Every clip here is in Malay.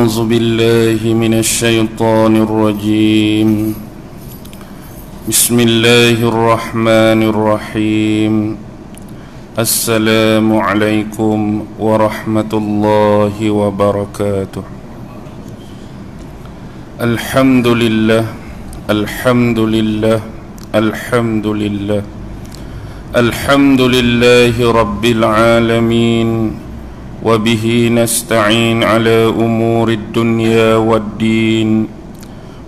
أعوذ بالله من الشيطان الرجيم بسم الله الرحمن الرحيم السلام عليكم ورحمة الله وبركاته الحمد لله الحمد لله الحمد لله الحمد لله رب العالمين وبه نستعين على أمور الدنيا والدين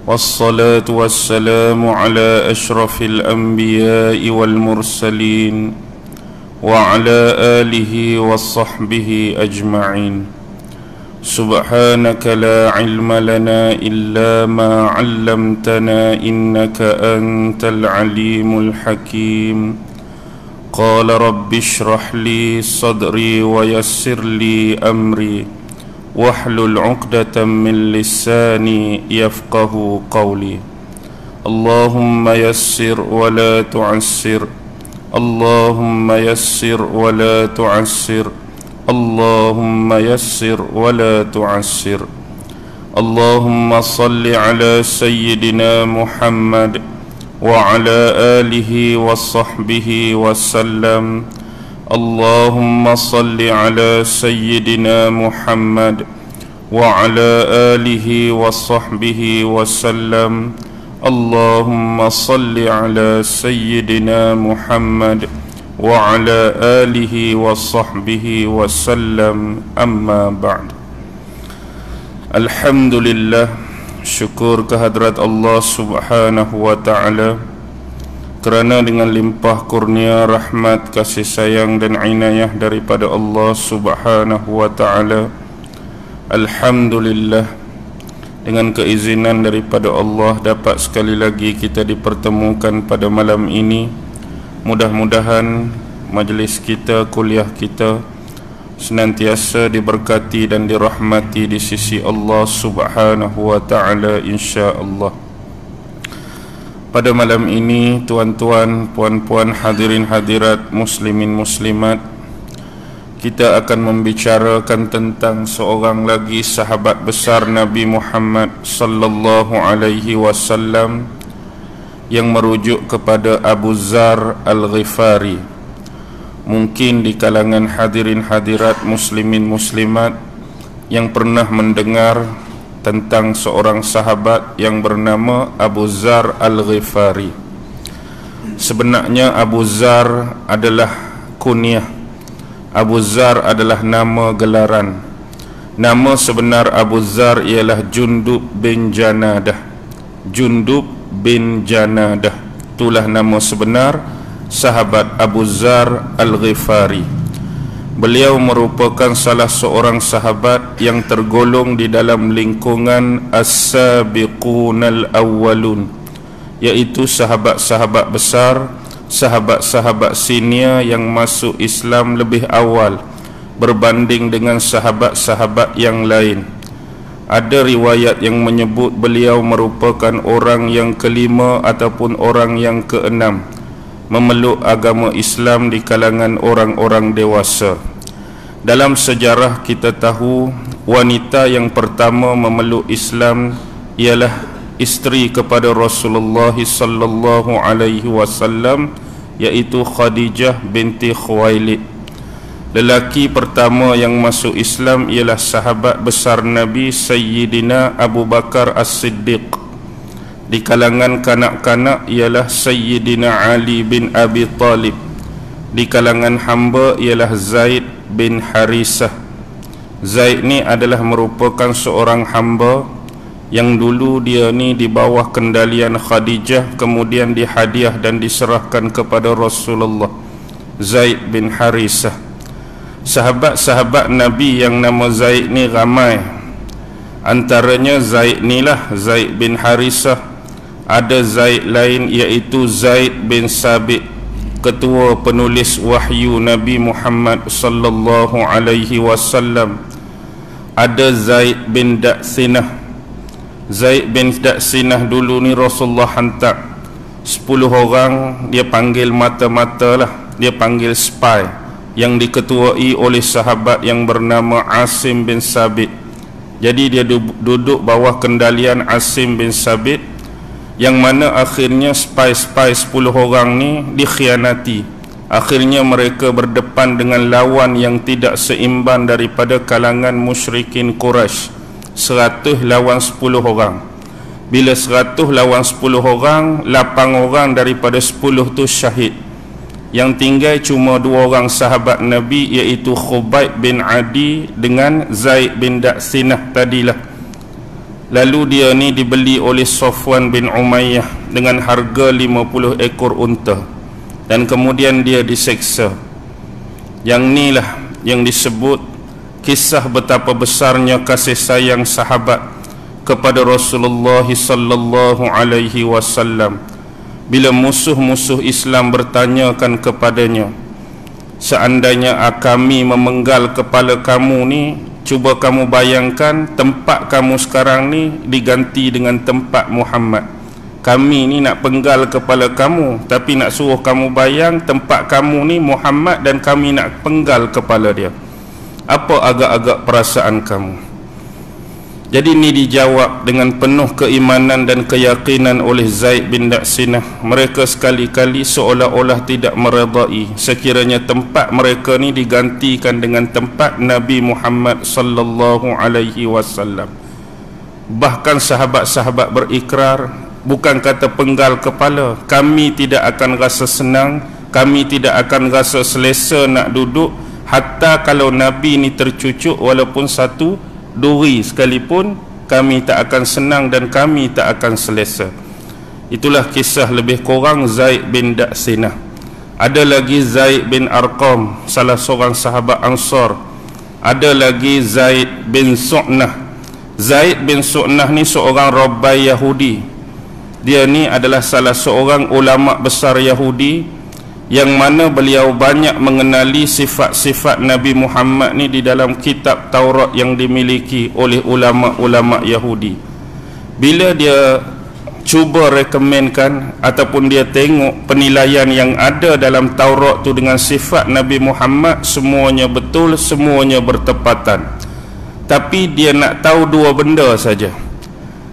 والصلاة والسلام على أشرف الأنبياء والمرسلين وعلى آله وصحبه أجمعين سبحانك لا علم لنا إلا ما علمتنا إنك أنت العليم الحكيم قال رب اشرح لي صدري ويسر لي أمري واحلل عقدة من لساني يفقه قولي اللهم يسر ولا تعسر اللهم يسر ولا تعسر اللهم يسر ولا تعسر اللهم صل على سيدنا محمد وعلى آله وصحبه وسلم اللهم صل على سيدنا محمد وعلى آله وصحبه وسلم اللهم صل على سيدنا محمد وعلى آله وصحبه وسلم أما بعد الحمد لله syukur kehadrat Allah subhanahu wa ta'ala kerana dengan limpah kurnia rahmat kasih sayang dan inayah daripada Allah subhanahu wa ta'ala, alhamdulillah, dengan keizinan daripada Allah dapat sekali lagi kita dipertemukan pada malam ini. Mudah-mudahan majlis kita, kuliah kita senantiasa diberkati dan dirahmati di sisi Allah subhanahu wa ta'ala insya-Allah. Pada malam ini tuan-tuan, puan-puan, hadirin hadirat, muslimin muslimat, kita akan membicarakan tentang seorang lagi sahabat besar Nabi Muhammad sallallahu alaihi wasallam yang merujuk kepada Abu Dzar Al-Ghifari. Mungkin di kalangan hadirin hadirat muslimin muslimat yang pernah mendengar tentang seorang sahabat yang bernama Abu Dzar Al-Ghifari. Sebenarnya Abu Dzar adalah kunyah. Abu Dzar adalah nama gelaran. Nama sebenar Abu Dzar ialah Jundub bin Janadah. Jundub bin Janadah, itulah nama sebenar sahabat Abu Dzar Al-Ghifari. Beliau merupakan salah seorang sahabat yang tergolong di dalam lingkungan As-Sabiqunal Awwalun, iaitu sahabat-sahabat besar, sahabat-sahabat senior yang masuk Islam lebih awal berbanding dengan sahabat-sahabat yang lain. Ada riwayat yang menyebut beliau merupakan orang yang kelima ataupun orang yang keenam memeluk agama Islam di kalangan orang-orang dewasa. Dalam sejarah kita tahu wanita yang pertama memeluk Islam ialah isteri kepada Rasulullah sallallahu alaihi wasallam, iaitu Khadijah binti Khuwailid. Lelaki pertama yang masuk Islam ialah sahabat besar Nabi Sayyidina Abu Bakar As-Siddiq. Di kalangan kanak-kanak ialah Sayyidina Ali bin Abi Talib. Di kalangan hamba ialah Zaid bin Harisah. Zaid ni adalah merupakan seorang hamba yang dulu dia ni di bawah kendalian Khadijah, kemudian dihadiah dan diserahkan kepada Rasulullah. Zaid bin Harisah. Sahabat-sahabat Nabi yang nama Zaid ni ramai. Antaranya Zaid ni lah Zaid bin Harisah. Ada Zaid lain iaitu Zaid bin Sabit, ketua penulis wahyu Nabi Muhammad sallallahu alaihi wasallam. Ada Zaid bin Daksinah. Zaid bin Daksinah dulu ni Rasulullah hantar 10 orang, dia panggil mata-mata lah, dia panggil spy yang diketuai oleh sahabat yang bernama Asim bin Sabit. Jadi dia duduk bawah kendalian Asim bin Sabit, yang mana akhirnya spy-spy 10 orang ni dikhianati. Akhirnya mereka berdepan dengan lawan yang tidak seimbang daripada kalangan musyrikin Quraisy. 100 lawan 10 orang. Bila 100 lawan 10 orang, 8 orang daripada 10 tu syahid. Yang tinggal cuma 2 orang sahabat Nabi, iaitu Khubayb bin Adi dengan Zaid bin Daksinah tadilah. Lalu dia ni dibeli oleh Safwan bin Umayyah dengan harga 50 ekor unta, dan kemudian dia diseksa. Yang inilah yang disebut kisah betapa besarnya kasih sayang sahabat kepada Rasulullah sallallahu alaihi wasallam. Bila musuh-musuh Islam bertanyakan kepadanya, seandainya kami memenggal kepala kamu ni, cuba kamu bayangkan tempat kamu sekarang ni diganti dengan tempat Muhammad. Kami ni nak penggal kepala kamu, tapi nak suruh kamu bayang tempat kamu ni Muhammad, dan kami nak penggal kepala dia. Apa agak-agak perasaan kamu? Jadi ini dijawab dengan penuh keimanan dan keyakinan oleh Zaid bin Daksinah. Mereka sekali-kali seolah-olah tidak meredai sekiranya tempat mereka ni digantikan dengan tempat Nabi Muhammad sallallahu alaihi wasallam. Bahkan sahabat-sahabat berikrar, bukan kata penggal kepala, kami tidak akan rasa senang, kami tidak akan rasa selesa nak duduk, hatta kalau Nabi ni tercucuk walaupun satu duri sekalipun, kami tak akan senang dan kami tak akan selesa. Itulah kisah lebih kurang Zaid bin Daksinah. Ada lagi Zaid bin Arqam, salah seorang sahabat Ansar. Ada lagi Zaid bin Su'nah. Zaid bin Su'nah ni seorang rabbai Yahudi. Dia ni adalah salah seorang ulama besar Yahudi, yang mana beliau banyak mengenali sifat-sifat Nabi Muhammad ni di dalam kitab Taurat yang dimiliki oleh ulama-ulama Yahudi. Bila dia cuba rekomenkan ataupun dia tengok penilaian yang ada dalam Taurat tu dengan sifat Nabi Muhammad, semuanya betul, semuanya bertepatan. Tapi dia nak tahu 2 benda saja.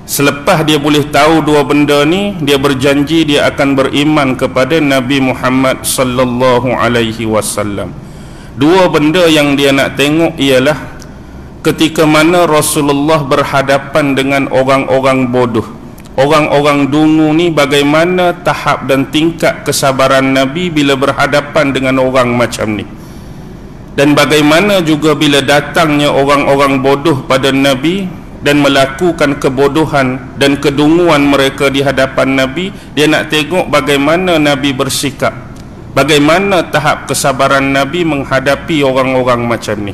Selepas dia boleh tahu 2 benda ni, dia berjanji dia akan beriman kepada Nabi Muhammad sallallahu alaihi wasallam. 2 benda yang dia nak tengok ialah ketika mana Rasulullah berhadapan dengan orang-orang bodoh. Orang-orang dungu ni, bagaimana tahap dan tingkat kesabaran Nabi bila berhadapan dengan orang macam ni. Dan bagaimana juga bila datangnya orang-orang bodoh pada Nabi dan melakukan kebodohan dan kedunguan mereka di hadapan Nabi, dia nak tengok bagaimana Nabi bersikap, bagaimana tahap kesabaran Nabi menghadapi orang-orang macam ni.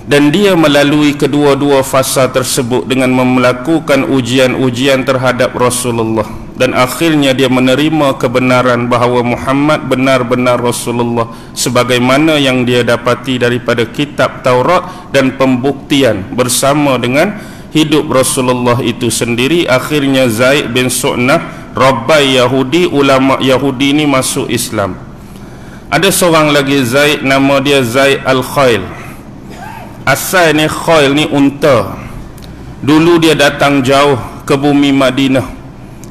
Dan dia melalui kedua-dua fasa tersebut dengan melakukan ujian-ujian terhadap Rasulullah, dan akhirnya dia menerima kebenaran bahawa Muhammad benar-benar Rasulullah sebagaimana yang dia dapati daripada kitab Taurat dan pembuktian bersama dengan hidup Rasulullah itu sendiri. Akhirnya Zaid bin Su'nah, rabbai Yahudi, ulama Yahudi ni masuk Islam. Ada seorang lagi Zaid, nama dia Zaid Al-Khail. Asal ni Khail ni unta. Dulu dia datang jauh ke bumi Madinah.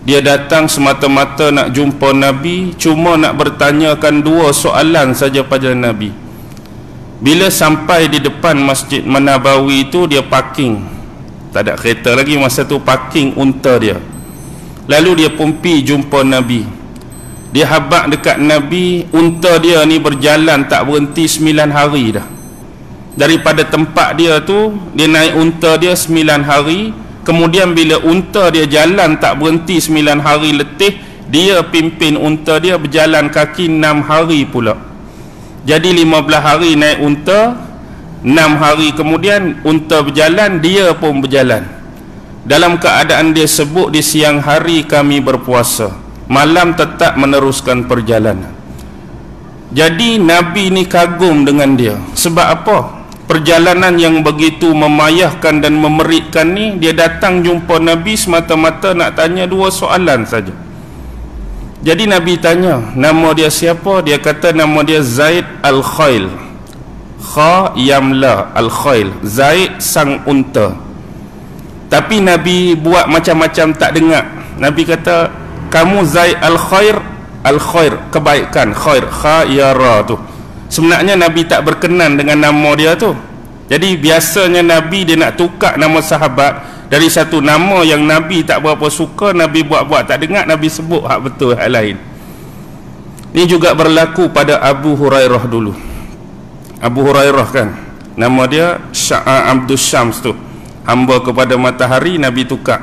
Dia datang semata-mata nak jumpa Nabi, cuma nak bertanyakan 2 soalan saja pada Nabi. Bila sampai di depan Masjid Nabawi itu, dia parking. Tak ada kereta lagi masa tu, parking unta dia. Lalu dia pun pergi jumpa Nabi. Dia habaq dekat Nabi, unta dia ni berjalan tak berhenti 9 hari dah. Daripada tempat dia tu, dia naik unta dia 9 hari. Kemudian bila unta dia jalan tak berhenti 9 hari letih, dia pimpin unta dia berjalan kaki 6 hari pula. Jadi 15 hari naik unta, 6 hari kemudian unta berjalan, dia pun berjalan. Dalam keadaan dia sebut, di siang hari kami berpuasa, malam tetap meneruskan perjalanan. Jadi Nabi ni kagum dengan dia. Sebab apa? Perjalanan yang begitu memayahkan dan memeritkan ni, dia datang jumpa Nabi semata-mata nak tanya 2 soalan saja. Jadi Nabi tanya, nama dia siapa? Dia kata nama dia Zaid Al-Khail. Kha yamla al-khail, Zaid sang unta. Tapi Nabi buat macam-macam tak dengar. Nabi kata, kamu Zaid al-khair, al-khair kebaikan, khair, khayara tu. Sebenarnya Nabi tak berkenan dengan nama dia tu. Jadi biasanya Nabi dia nak tukar nama sahabat dari satu nama yang Nabi tak berapa suka, Nabi buat-buat tak dengar, Nabi sebut hak betul hak lain. Ini juga berlaku pada Abu Hurairah dulu. Abu Hurairah kan, nama dia Abdul Syams tu, hamba kepada matahari, Nabi tukar.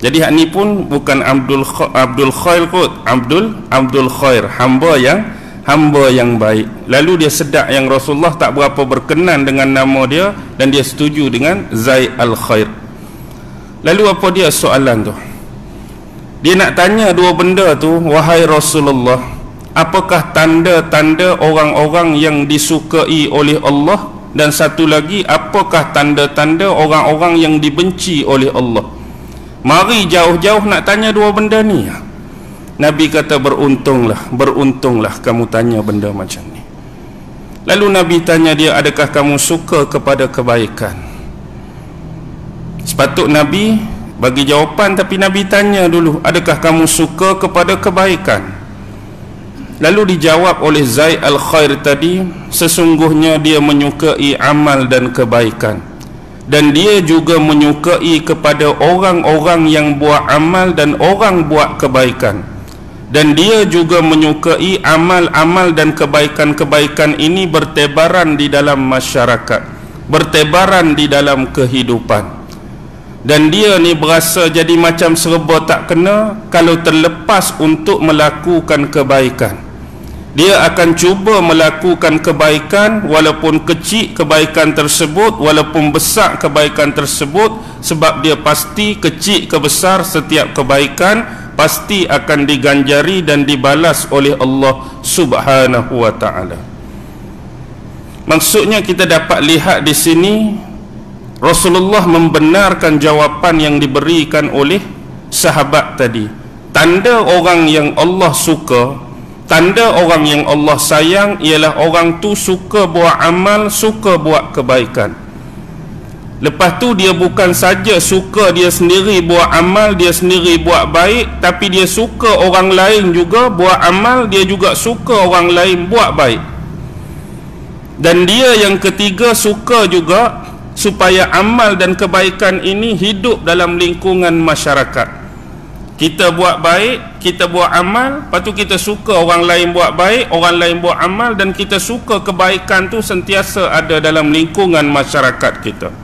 Jadi hak ni pun bukan Abdul Khair kot, Abdul Khair, hamba yang baik. Lalu dia sedar yang Rasulullah tak berapa berkenan dengan nama dia dan dia setuju dengan Zaid al-Khair. Lalu apa dia soalan tu? Dia nak tanya dua benda tu, wahai Rasulullah, apakah tanda-tanda orang-orang yang disukai oleh Allah, dan satu lagi, apakah tanda-tanda orang-orang yang dibenci oleh Allah? Mari jauh-jauh nak tanya dua benda ni. Nabi kata, beruntunglah kamu tanya benda macam ni. Lalu Nabi tanya dia, adakah kamu suka kepada kebaikan? Sepatut Nabi bagi jawapan, tapi Nabi tanya dulu, adakah kamu suka kepada kebaikan? Lalu dijawab oleh Zaid al-Khair tadi, sesungguhnya dia menyukai amal dan kebaikan, dan dia juga menyukai kepada orang-orang yang buat amal dan orang buat kebaikan, dan dia juga menyukai amal-amal dan kebaikan-kebaikan ini bertebaran di dalam masyarakat, bertebaran di dalam kehidupan. Dan dia ni berasa jadi macam serba tak kena kalau terlepas untuk melakukan kebaikan. Dia akan cuba melakukan kebaikan walaupun kecil kebaikan tersebut, walaupun besar kebaikan tersebut, sebab dia pasti kecil ke besar setiap kebaikan pasti akan diganjari dan dibalas oleh Allah Subhanahu wa taala. Maksudnya kita dapat lihat di sini Rasulullah membenarkan jawapan yang diberikan oleh sahabat tadi. Tanda orang yang Allah suka, tanda orang yang Allah sayang ialah orang tu suka buat amal, suka buat kebaikan. Lepas tu dia bukan saja suka dia sendiri buat amal, dia sendiri buat baik, tapi dia suka orang lain juga buat amal, dia juga suka orang lain buat baik. Dan dia yang ketiga suka juga supaya amal dan kebaikan ini hidup dalam lingkungan masyarakat. Kita buat baik, kita buat amal, lepas tu kita suka orang lain buat baik, orang lain buat amal, dan kita suka kebaikan tu sentiasa ada dalam lingkungan masyarakat kita.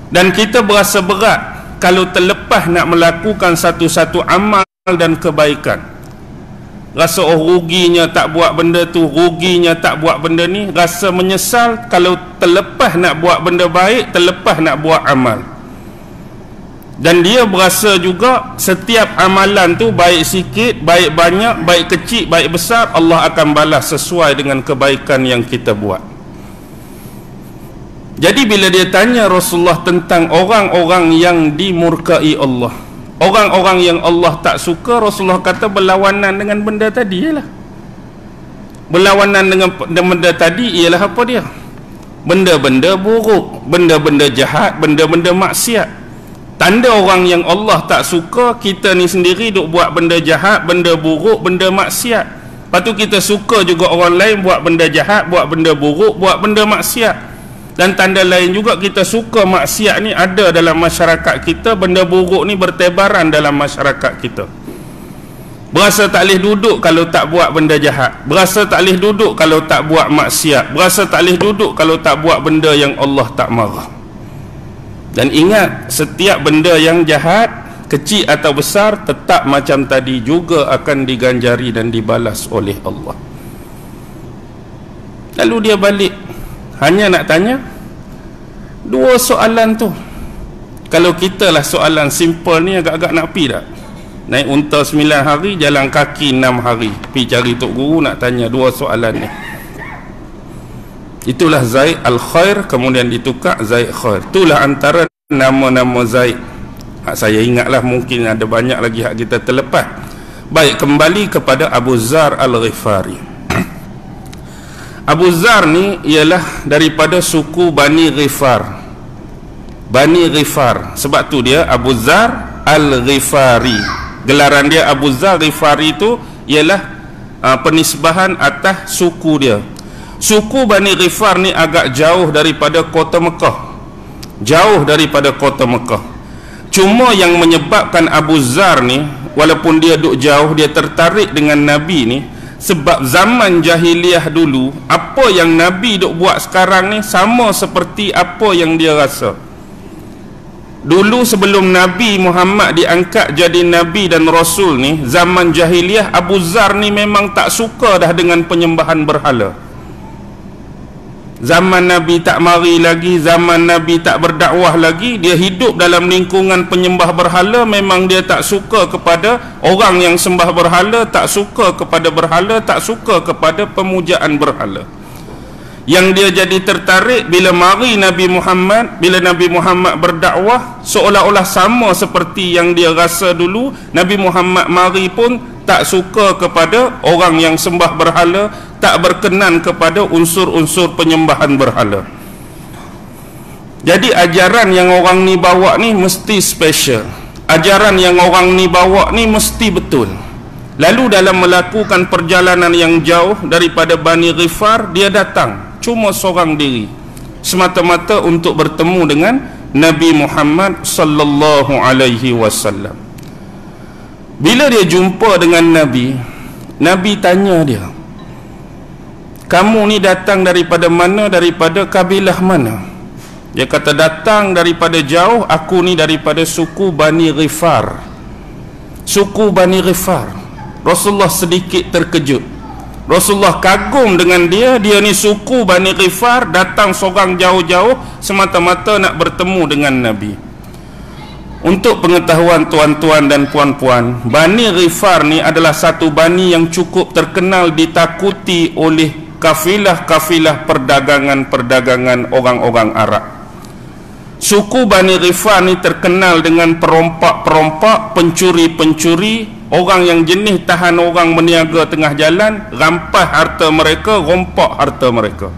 Dan kita berasa berat kalau terlepas nak melakukan satu-satu amal dan kebaikan. Rasa ruginya tak buat benda tu, ruginya tak buat benda ni. Rasa menyesal kalau terlepas nak buat benda baik, terlepas nak buat amal. Dan dia berasa juga setiap amalan tu, baik sikit, baik banyak, baik kecil, baik besar, Allah akan balas sesuai dengan kebaikan yang kita buat. Jadi bila dia tanya Rasulullah tentang orang-orang yang dimurkai Allah, orang-orang yang Allah tak suka, Rasulullah kata berlawanan dengan benda tadi ialah. Berlawanan dengan benda tadi ialah apa dia? Benda-benda buruk, benda-benda jahat, benda-benda maksiat. Tanda orang yang Allah tak suka, kita ni sendiri duk buat benda jahat, benda buruk, benda maksiat. Lepas tu kita suka juga orang lain buat benda jahat, buat benda buruk, buat benda maksiat. Dan tanda lain juga kita suka maksiat ni ada dalam masyarakat kita, benda buruk ni bertebaran dalam masyarakat kita. Berasa tak boleh duduk kalau tak buat benda jahat, berasa tak boleh duduk kalau tak buat maksiat, berasa tak boleh duduk kalau tak buat benda yang Allah tak marah. Dan ingat, setiap benda yang jahat, kecil atau besar, tetap macam tadi juga akan diganjari dan dibalas oleh Allah. Lalu dia balik, hanya nak tanya dua soalan tu. Kalau kita lah soalan simple ni agak-agak nak pi tak? Naik unta 9 hari, jalan kaki 6 hari, pi cari tok guru nak tanya dua soalan ni. Itulah Zaid al-Khair, kemudian ditukar Zaid Khair. Itulah antara nama-nama Zaid. Hak saya ingatlah, mungkin ada banyak lagi hak kita terlepas. Baik, kembali kepada Abu Zar al-Ghifari. Abu Zar ni ialah daripada suku Bani Ghifar. Bani Ghifar, sebab tu dia Abu Zar Al-Ghifari. Gelaran dia Abu Zar Ghifari tu ialah penisbahan atas suku dia. Suku Bani Ghifar ni agak jauh daripada kota Mekah, jauh daripada kota Mekah. Cuma yang menyebabkan Abu Zar ni, walaupun dia duduk jauh, dia tertarik dengan Nabi ni sebab zaman jahiliah dulu, apa yang Nabi duk buat sekarang ni sama seperti apa yang dia rasa. Dulu sebelum Nabi Muhammad diangkat jadi Nabi dan Rasul ni, zaman jahiliah, Abu Zar ni memang tak suka dah dengan penyembahan berhala. Zaman Nabi tak mari lagi, zaman Nabi tak berdakwah lagi, dia hidup dalam lingkungan penyembah berhala. Memang dia tak suka kepada orang yang sembah berhala, tak suka kepada berhala, tak suka kepada pemujaan berhala. Yang dia jadi tertarik bila mari Nabi Muhammad, bila Nabi Muhammad berdakwah, seolah-olah sama seperti yang dia rasa dulu. Nabi Muhammad mari pun tak suka kepada orang yang sembah berhala, tak berkenan kepada unsur-unsur penyembahan berhala. Jadi ajaran yang orang ni bawa ni mesti special. Ajaran yang orang ni bawa ni mesti betul. Lalu dalam melakukan perjalanan yang jauh daripada Bani Ghifar, dia datang cuma seorang diri, semata-mata untuk bertemu dengan Nabi Muhammad sallallahu alaihi wasallam. Bila dia jumpa dengan Nabi, Nabi tanya dia, "Kamu ni datang daripada mana, daripada kabilah mana?" Dia kata, "Datang daripada jauh, aku ni daripada suku Bani Ghifar." Suku Bani Ghifar. Rasulullah sedikit terkejut. Rasulullah kagum dengan dia. Dia ni suku Bani Ghifar, datang seorang jauh-jauh semata-mata nak bertemu dengan Nabi. Untuk pengetahuan tuan-tuan dan puan-puan, Bani Ghifar ni adalah satu bani yang cukup terkenal, ditakuti oleh kafilah-kafilah perdagangan-perdagangan orang-orang Arab. Suku Bani Ghifar ni terkenal dengan perompak-perompak, pencuri-pencuri, orang yang jenis tahan orang meniaga tengah jalan, rampas harta mereka, rompak harta mereka.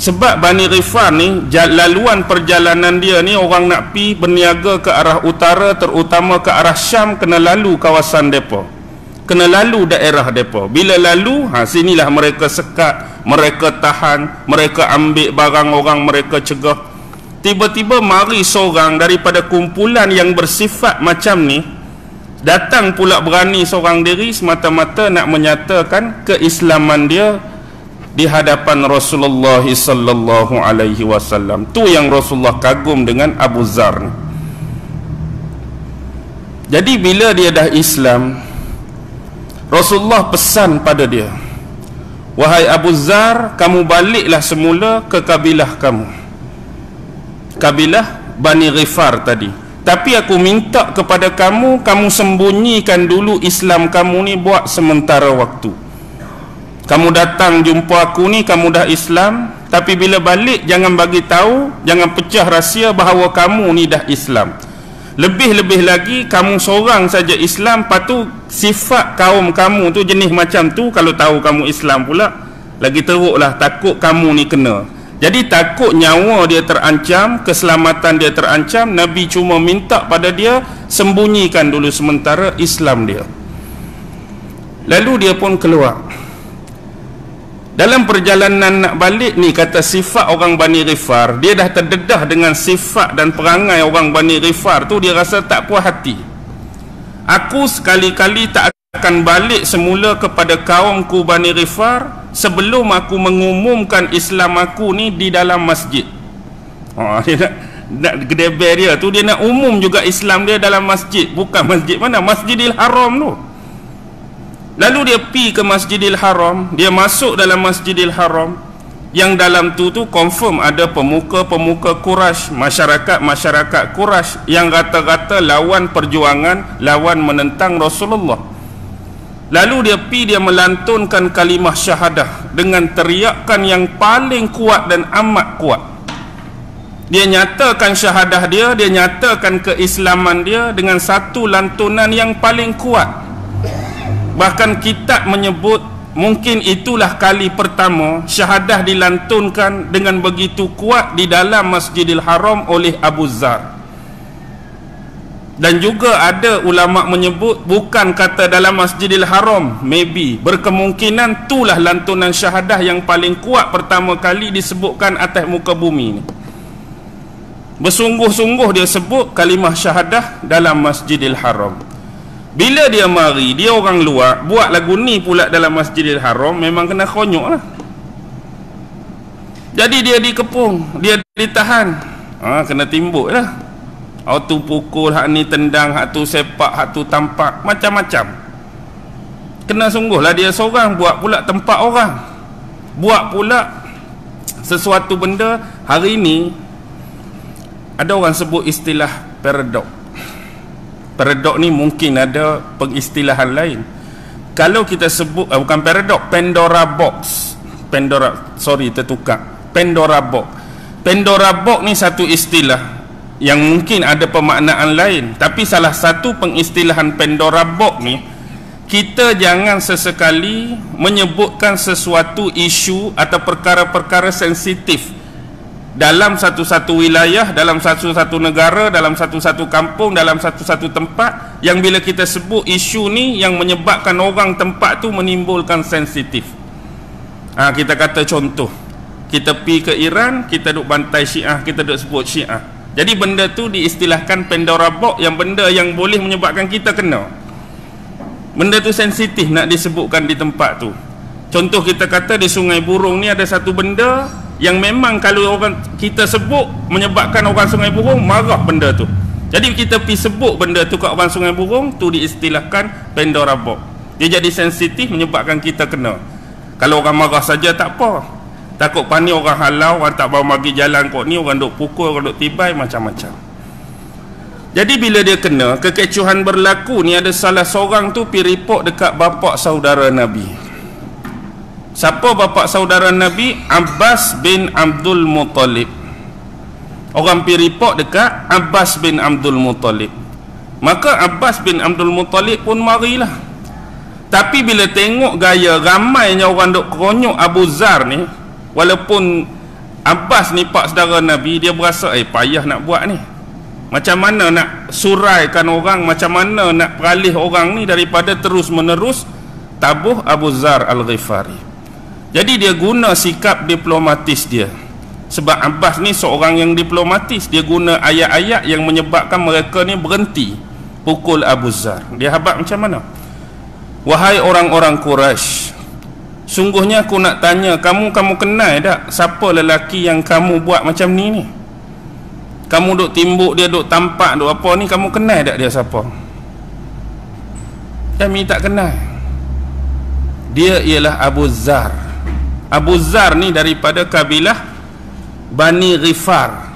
Sebab Bani Ghifar ni, laluan perjalanan dia ni, orang nak pi berniaga ke arah utara, terutama ke arah Syam, kena lalu kawasan depa, kena lalu daerah depa. Bila lalu, sinilah mereka sekat, mereka tahan, mereka ambil barang orang, mereka cegah. Tiba-tiba mari seorang daripada kumpulan yang bersifat macam ni, datang pula berani seorang diri, semata-mata nak menyatakan keislaman dia di hadapan Rasulullah sallallahu alaihi wasallam. Tu yang Rasulullah kagum dengan Abu Zar ni. Jadi bila dia dah Islam, Rasulullah pesan pada dia, "Wahai Abu Zar, kamu baliklah semula ke kabilah kamu, kabilah Bani Ghifar tadi. Tapi aku minta kepada kamu, kamu sembunyikan dulu Islam kamu ni buat sementara waktu. Kamu datang jumpa aku ni, kamu dah Islam, tapi bila balik jangan bagi tahu, jangan pecah rahsia bahawa kamu ni dah Islam. Lebih-lebih lagi, kamu seorang saja Islam, patu sifat kaum kamu tu jenis macam tu, kalau tahu kamu Islam pula, lagi teruklah, takut kamu ni kena." Jadi takut nyawa dia terancam, keselamatan dia terancam, Nabi cuma minta pada dia sembunyikan dulu sementara Islam dia. Lalu dia pun keluar. Dalam perjalanan nak balik ni, kata sifat orang Bani Ghifar, dia dah terdedah dengan sifat dan perangai orang Bani Ghifar tu, dia rasa tak puas hati. "Aku sekali-kali tak akan balik semula kepada kaumku Bani Ghifar sebelum aku mengumumkan Islam aku ni di dalam masjid." Dia nak gedeber dia tu, dia nak umum juga Islam dia dalam masjid. Bukan masjid mana, Masjidil Haram tu. Lalu dia pi ke Masjidil Haram, dia masuk dalam Masjidil Haram, yang dalam tu confirm ada pemuka-pemuka Quraisy, masyarakat-masyarakat Quraisy yang rata-rata lawan perjuangan, lawan menentang Rasulullah. Lalu dia melantunkan kalimah syahadah dengan teriakan yang paling kuat dan amat kuat. Dia nyatakan syahadah dia nyatakan keislaman dia dengan satu lantunan yang paling kuat. Bahkan kitab menyebut mungkin itulah kali pertama syahadah dilantunkan dengan begitu kuat di dalam Masjidil Haram oleh Abu Zar. Dan juga ada ulama menyebut bukan kata dalam Masjidil Haram, maybe berkemungkinan itulah lantunan syahadah yang paling kuat pertama kali disebutkan atas muka bumi ni. Bersungguh-sungguh dia sebut kalimah syahadah dalam Masjidil Haram. Bila dia mari, dia orang luar buat lagu ni pula dalam Masjidil Haram, memang kena konyok lah. Jadi dia dikepung, dia ditahan, kena timbuk lah. Hak tu pukul, hak ni tendang, hak tu sepak, hak tu tampak, macam-macam. Kena sungguhlah dia seorang, buat pula tempat orang, buat pula sesuatu benda. Hari ni ada orang sebut istilah paradok. Paradok ni mungkin ada pengistilahan lain. Kalau kita sebut bukan paradok, Pandora box. Tertukar. Pandora box. Pandora box ni satu istilah yang mungkin ada pemaknaan lain, tapi salah satu pengistilahan Pandora box ni, kita jangan sesekali menyebutkan sesuatu isu atau perkara-perkara sensitif dalam satu-satu wilayah, dalam satu-satu negara, dalam satu-satu kampung, dalam satu-satu tempat, yang bila kita sebut isu ni yang menyebabkan orang tempat tu menimbulkan sensitif. Kita kata contoh, kita pergi ke Iran, kita duk bantai Syiah, kita duk sebut Syiah. Jadi benda tu diistilahkan Pandora box, yang benda yang boleh menyebabkan kita kena. Benda tu sensitif nak disebutkan di tempat tu. Contoh kita kata di Sungai Burung ni ada satu benda yang memang kalau orang kita sebut menyebabkan orang Sungai Burung marah benda tu. Jadi kita pergi sebut benda tu kat orang Sungai Burung, tu diistilahkan Pandora box. Dia jadi sensitif menyebabkan kita kena. Kalau orang marah saja tak apa. Takut panik orang halau, orang tak bawa bagi jalan kot ni, orang duk pukul, orang duk tibai, macam-macam. Jadi bila dia kena, kekecohan berlaku ni, ada salah seorang tu pergi report dekat bapa saudara Nabi. Siapa bapa saudara Nabi? Abbas bin Abdul Muttalib. Orang pergi report dekat Abbas bin Abdul Muttalib. Maka Abbas bin Abdul Muttalib pun marilah. Tapi bila tengok gaya ramainya orang duk keronyok Abu Zar ni, walaupun Abbas ni pak saudara Nabi, dia berasa payah nak buat ni. Macam mana nak suraikan orang, macam mana nak peralih orang ni daripada terus menerus tabuh Abu Zar Al-Ghifari. Jadi dia guna sikap diplomatis dia. Sebab Abbas ni seorang yang diplomatis, dia guna ayat-ayat yang menyebabkan mereka ni berhenti pukul Abu Zar. Dia habaq macam mana? Wahai orang-orang Quraisy, sungguhnya aku nak tanya kamu kenal tak siapa lelaki yang kamu buat macam ni? Kamu duk timbuk dia, duk tampak, duk apa ni, kamu kenal tak dia siapa? Kami tak kenal. Dia ialah Abu Zar. Abu Zar ni daripada kabilah Bani Ghifar.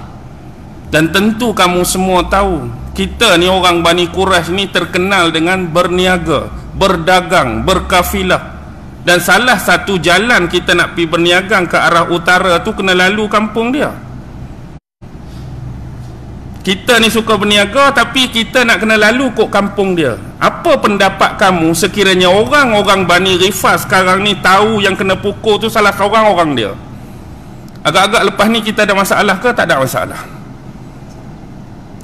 Dan tentu kamu semua tahu, kita ni orang Bani Quraisy ni terkenal dengan berniaga, berdagang, berkafilah. Dan salah satu jalan kita nak pergi berniagang ke arah utara tu kena lalu kampung dia. Kita ni suka berniaga, tapi kita nak kena lalu kok kampung dia. Apa pendapat kamu sekiranya orang-orang Bani Ghifar sekarang ni tahu yang kena pukul tu salah seorang orang dia? Agak-agak lepas ni kita ada masalah ke? Tak ada masalah.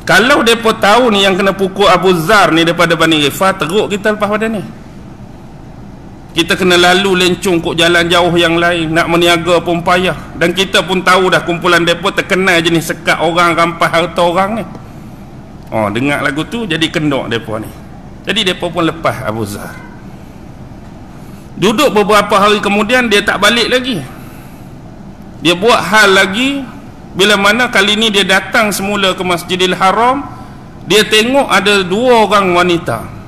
Kalau mereka tahu ni yang kena pukul Abu Zar ni daripada Bani Ghifar, teruk kita lepas pada ni. Kita kena lalu lencung kok jalan jauh yang lain, nak meniaga pun payah. Dan kita pun tahu dah kumpulan mereka terkenal jenis sekat orang, rampas harta orang ni. Dengar lagu tu jadi kendok mereka ni. Jadi mereka pun lepas Abu Zar. Duduk beberapa hari kemudian, dia tak balik lagi. Dia buat hal lagi. Bila mana kali ni dia datang semula ke Masjidil Haram, dia tengok ada dua orang wanita.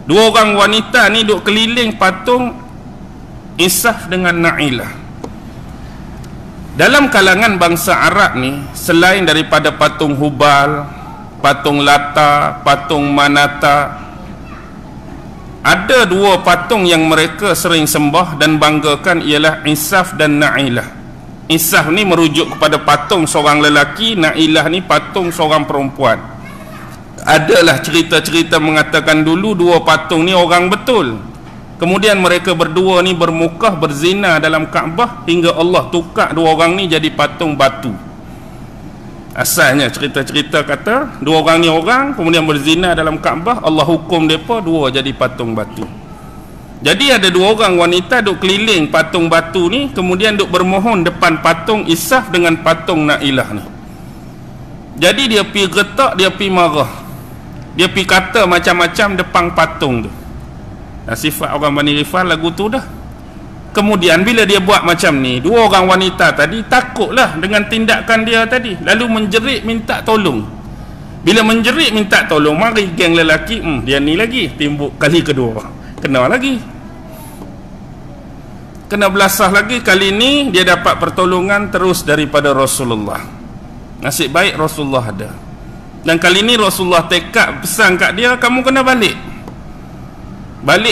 Dua orang wanita ni duk keliling patung Isaf dengan Na'ilah. Dalam kalangan bangsa Arab ni, selain daripada patung Hubal, patung Lata, patung Manata, ada dua patung yang mereka sering sembah dan banggakan, ialah Isaf dan Na'ilah. Isaf ni merujuk kepada patung seorang lelaki, Na'ilah ni patung seorang perempuan. Adalah cerita-cerita mengatakan dulu dua patung ni orang betul. Kemudian mereka berdua ni bermukah berzina dalam Kaabah hingga Allah tukar dua orang ni jadi patung batu. Asalnya cerita-cerita kata dua orang ni orang, kemudian berzina dalam Kaabah, Allah hukum mereka dua jadi patung batu. Jadi ada dua orang wanita duk keliling patung batu ni, kemudian duk bermohon depan patung Isaf dengan patung Nailah ni. Jadi dia pi getak, dia pi marah, dia pi kata macam-macam depan patung tu. Sifat orang Bani Ghifar lagu tu dah. Kemudian bila dia buat macam ni, dua orang wanita tadi takutlah dengan tindakan dia tadi, lalu menjerit minta tolong. Bila menjerit minta tolong, mari geng lelaki, dia ni lagi timbuk kali kedua, kena lagi, kena belasah lagi. Kali ni dia dapat pertolongan terus daripada Rasulullah. Nasib baik Rasulullah ada. Dan kali ni Rasulullah tekad pesan kat dia, kamu kena balik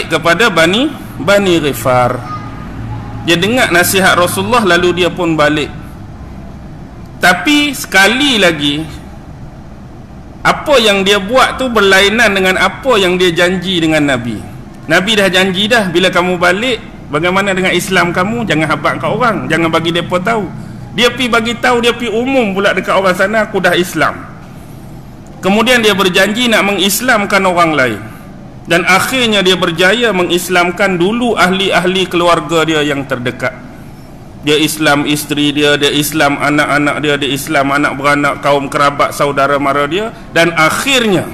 kepada Bani Ghifar. Dia dengar nasihat Rasulullah, lalu dia pun balik. Tapi sekali lagi, apa yang dia buat tu berlainan dengan apa yang dia janji dengan Nabi. Nabi dah janji dah, bila kamu balik, bagaimana dengan Islam kamu, jangan habaq kat orang, jangan bagi mereka tahu. Dia pi bagi tahu, dia pi umum pula dekat orang sana, aku dah Islam. Kemudian dia berjanji nak mengislamkan orang lain, dan akhirnya dia berjaya mengislamkan dulu ahli-ahli keluarga dia yang terdekat. Dia Islam isteri dia, dia Islam anak-anak dia, dia Islam anak beranak, kaum kerabat, saudara mara dia. Dan akhirnya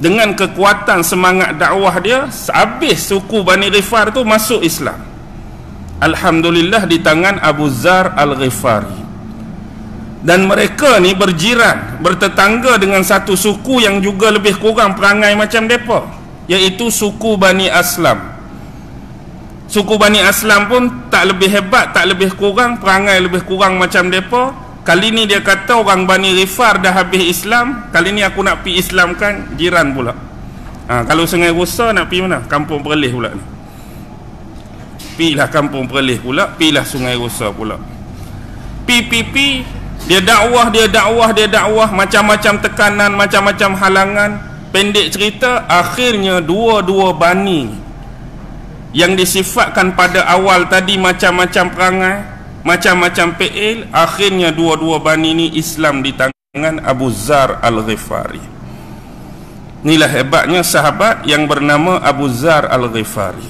dengan kekuatan semangat dakwah dia, habis suku Bani Ghifar tu masuk Islam, alhamdulillah, di tangan Abu Zar Al-Ghifari. Dan mereka ni berjiran, bertetangga dengan satu suku yang juga lebih kurang perangai macam mereka, iaitu suku Bani Aslam. Suku Bani Aslam pun tak lebih hebat, tak lebih kurang, perangai lebih kurang macam mereka. Kali ni dia kata orang Bani Ghifar dah habis Islam, kali ni aku nak pi Islamkan jiran pula. Kalau Sungai Rusa nak pi mana? Kampung Perlis pula ni. Pilah Kampung Perlis pula, pilah Sungai Rusa pula. Pi dia dakwah, macam-macam tekanan, macam-macam halangan. Pendek cerita, akhirnya dua-dua bani yang disifatkan pada awal tadi macam-macam perangai, macam-macam PL, akhirnya dua-dua bani ni Islam di tangan Abu Zar Al-Ghifari. Inilah hebatnya sahabat yang bernama Abu Zar Al-Ghifari.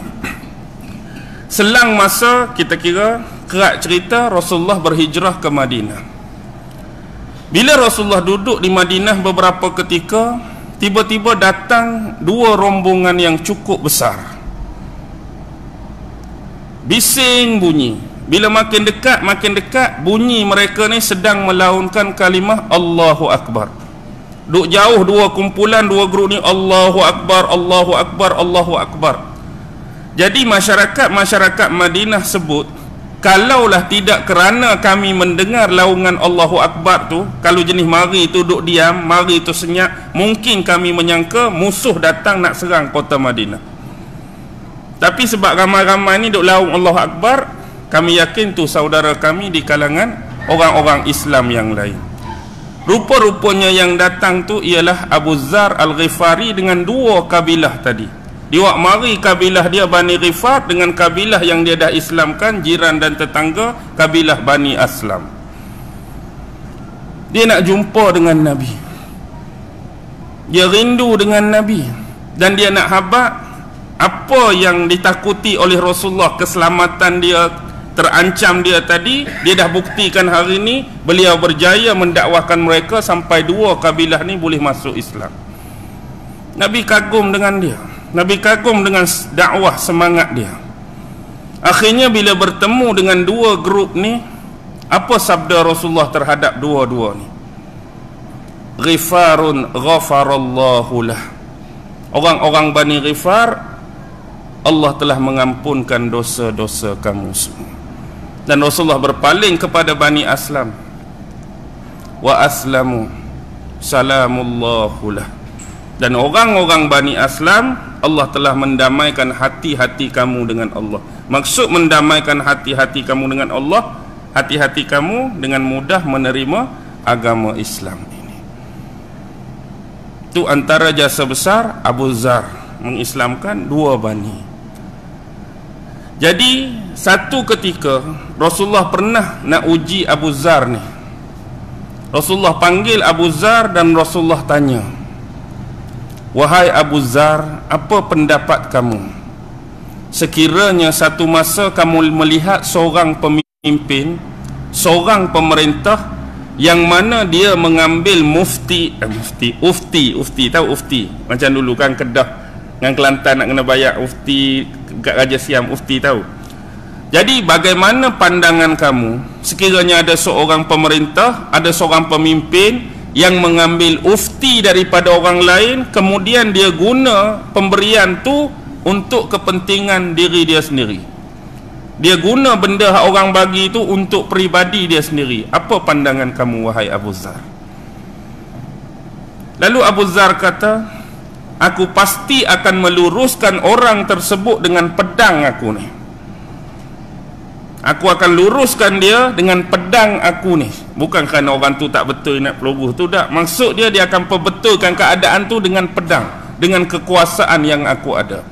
Selang masa, kita kira kerak cerita, Rasulullah berhijrah ke Madinah. Bila Rasulullah duduk di Madinah beberapa ketika, tiba-tiba datang dua rombongan yang cukup besar. Bising bunyi. Bila makin dekat, bunyi mereka ni sedang melaunkan kalimah Allahu Akbar. Duk jauh dua kumpulan, dua grup ni Allahu Akbar, Allahu Akbar, Allahu Akbar. Jadi masyarakat Madinah sebut, kalaulah tidak kerana kami mendengar laungan Allahu Akbar tu, kalau jenis mari tu duduk diam, mari tu senyap, mungkin kami menyangka musuh datang nak serang kota Madinah. Tapi sebab ramai-ramai ni duk laung Allahu Akbar, kami yakin tu saudara kami di kalangan orang-orang Islam yang lain. Rupa-rupanya yang datang tu ialah Abu Zar Al-Ghifari dengan dua kabilah tadi. Dia mari kabilah dia Bani Ghifar dengan kabilah yang dia dah Islamkan, jiran dan tetangga, kabilah Bani Aslam. Dia nak jumpa dengan Nabi, dia rindu dengan Nabi, dan dia nak habaq apa yang ditakuti oleh Rasulullah, keselamatan dia, terancam dia tadi, dia dah buktikan hari ini. Beliau berjaya mendakwahkan mereka sampai dua kabilah ni boleh masuk Islam. Nabi kagum dengan dia, Nabi kagum dengan dakwah semangat dia. Akhirnya bila bertemu dengan dua grup ni, apa sabda Rasulullah terhadap dua-dua ni? Ghifarun ghafarallahu lah. Orang-orang Bani Ghifar, Allah telah mengampunkan dosa-dosa kamu semua. Dan Rasulullah berpaling kepada Bani Aslam, wa aslamu salamullahu lah. Dan orang-orang Bani Aslam, Allah telah mendamaikan hati-hati kamu dengan Allah. Maksud mendamaikan hati-hati kamu dengan Allah, hati-hati kamu dengan mudah menerima agama Islam ini. Itu antara jasa besar Abu Zar, mengislamkan dua bani. Jadi satu ketika Rasulullah pernah nak uji Abu Zar ni. Rasulullah panggil Abu Zar dan Rasulullah tanya, "Wahai Abu Zar, apa pendapat kamu? Sekiranya satu masa kamu melihat seorang pemimpin, seorang pemerintah yang mana dia mengambil ufti, tahu ufti? Macam dulu kan Kedah dengan Kelantan nak kena bayar ufti kat Raja Siam, ufti tahu. Jadi bagaimana pandangan kamu sekiranya ada seorang pemerintah, ada seorang pemimpin yang mengambil ufti daripada orang lain, kemudian dia guna pemberian tu untuk kepentingan diri dia sendiri. Dia guna benda yang orang bagi itu untuk peribadi dia sendiri. Apa pandangan kamu, wahai Abu Zar?" Lalu Abu Zar kata, "Aku pasti akan meluruskan orang tersebut dengan pedang aku ni. Aku akan luruskan dia dengan pedang aku ni. Bukan kerana orang tu tak betul nak peluruh tu, tak. Maksud dia akan perbetulkan keadaan tu dengan pedang, dengan kekuasaan yang aku ada."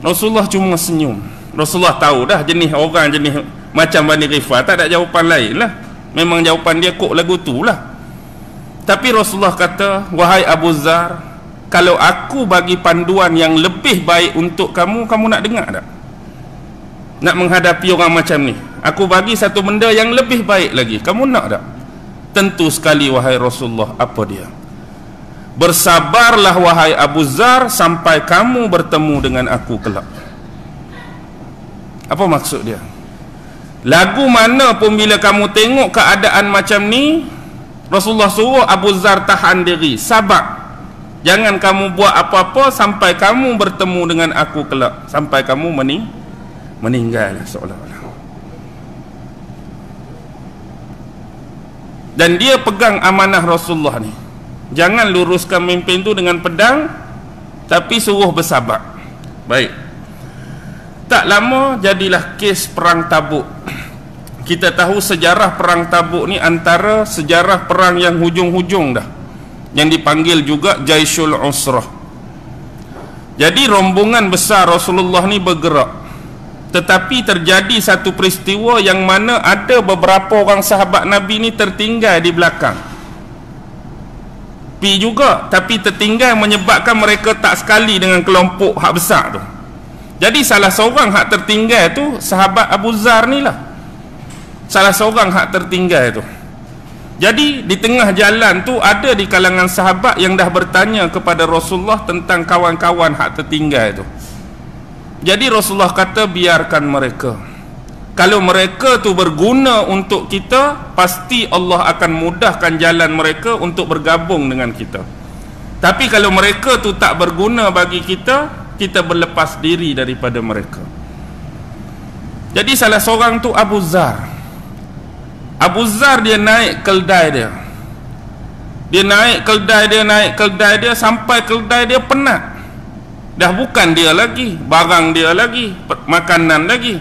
Rasulullah cuma senyum. Rasulullah tahu dah jenis orang jenis macam Bani Rifah, tak ada jawapan lain lah. Memang jawapan dia kok lagu tu lah. Tapi Rasulullah kata, "Wahai Abu Zar, kalau aku bagi panduan yang lebih baik untuk kamu, kamu nak dengar tak? Nak menghadapi orang macam ni, aku bagi satu benda yang lebih baik lagi, kamu nak tak?" "Tentu sekali wahai Rasulullah." "Apa dia?" "Bersabarlah wahai Abu Zar sampai kamu bertemu dengan aku kelak." Apa maksud dia? Lagu mana pun bila kamu tengok keadaan macam ni, Rasulullah suruh Abu Zar tahan diri, sabar. Jangan kamu buat apa-apa sampai kamu bertemu dengan aku kelak, sampai kamu meninggal seolah-olah. Dan dia pegang amanah Rasulullah ni. Jangan luruskan pemimpin tu dengan pedang, tapi suruh bersabar. Baik. Tak lama jadilah kes perang Tabuk. Kita tahu sejarah perang Tabuk ni antara sejarah perang yang hujung-hujung dah, yang dipanggil juga Jaisul Usrah. Jadi rombongan besar Rasulullah ni bergerak, tetapi terjadi satu peristiwa yang mana ada beberapa orang sahabat Nabi ni tertinggal di belakang. Pi juga, tapi tertinggal menyebabkan mereka tak sekali dengan kelompok hak besar tu. Jadi salah seorang hak tertinggal tu sahabat Abu Zar ni lah. Salah seorang hak tertinggal tu. Jadi di tengah jalan tu ada di kalangan sahabat yang dah bertanya kepada Rasulullah tentang kawan-kawan hak tertinggal tu. Jadi Rasulullah kata, biarkan mereka. Kalau mereka tu berguna untuk kita, pasti Allah akan mudahkan jalan mereka untuk bergabung dengan kita. Tapi kalau mereka tu tak berguna bagi kita, kita berlepas diri daripada mereka. Jadi salah seorang tu Abu Zar. Abu Zar dia naik keldai dia. Dia naik keldai dia sampai keldai dia penat. Dah bukan dia lagi, barang dia lagi, makanan lagi.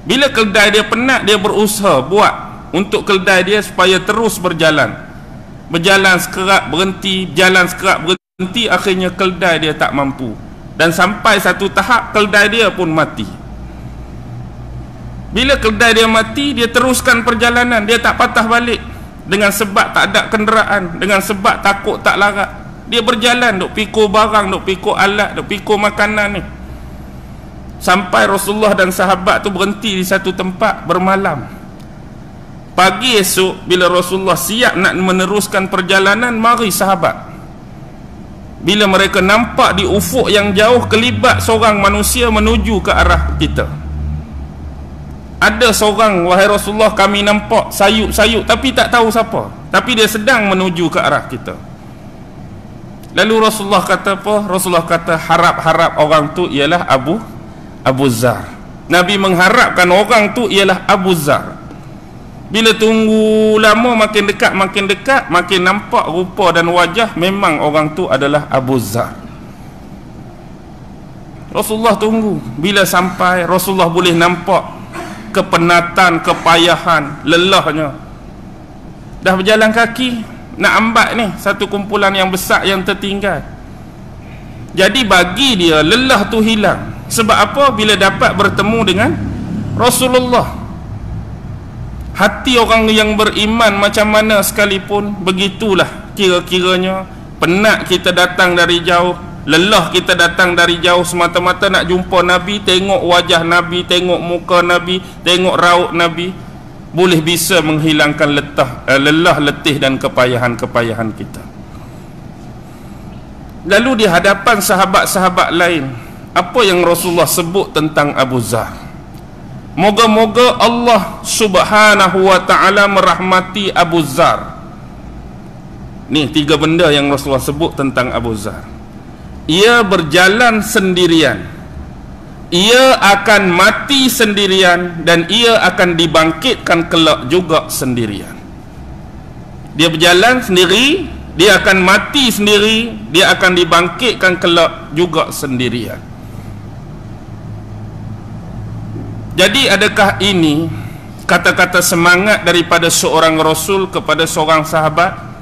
Bila keldai dia penat, dia berusaha buat untuk keldai dia supaya terus berjalan. Berjalan sekerat berhenti, jalan sekerat berhenti, akhirnya keldai dia tak mampu. Dan sampai satu tahap keldai dia pun mati. Bila keldai dia mati, dia teruskan perjalanan, dia tak patah balik. Dengan sebab tak ada kenderaan, dengan sebab takut tak larat, dia berjalan, duk pikul barang, duk pikul alat, duk pikul makanan ni. Sampai Rasulullah dan sahabat tu berhenti di satu tempat bermalam. Pagi esok bila Rasulullah siap nak meneruskan perjalanan, mari sahabat. Bila mereka nampak di ufuk yang jauh kelibat seorang manusia menuju ke arah kita. Ada seorang, wahai Rasulullah, kami nampak sayup-sayup tapi tak tahu siapa, tapi dia sedang menuju ke arah kita. Lalu Rasulullah kata apa? Rasulullah kata, harap-harap orang tu ialah Abu Zar. Nabi mengharapkan orang tu ialah Abu Zar. Bila tunggu lama, makin dekat, makin nampak rupa dan wajah, memang orang tu adalah Abu Zar. Rasulullah tunggu. Bila sampai, Rasulullah boleh nampak kepenatan, kepayahan, lelahnya. Dah berjalan kaki nak ambat ni satu kumpulan yang besar yang tertinggal. Jadi bagi dia lelah tu hilang. Sebab apa? Bila dapat bertemu dengan Rasulullah. Hati orang yang beriman macam mana sekalipun, begitulah kira-kiranya. Penat kita datang dari jauh, lelah kita datang dari jauh semata-mata nak jumpa Nabi, tengok wajah Nabi, tengok muka Nabi, tengok raut Nabi, boleh bisa menghilangkan lelah, letih dan kepayahan-kepayahan kita. Lalu di hadapan sahabat-sahabat lain, apa yang Rasulullah sebut tentang Abu Zar? Moga-moga Allah Subhanahu wa ta'ala merahmati Abu Zar. Ni 3 benda yang Rasulullah sebut tentang Abu Zar. Ia berjalan sendirian, ia akan mati sendirian, dan ia akan dibangkitkan kelak juga sendirian. Dia berjalan sendiri, dia akan mati sendiri, dia akan dibangkitkan kelak juga sendirian. Jadi adakah ini kata-kata semangat daripada seorang Rasul kepada seorang sahabat,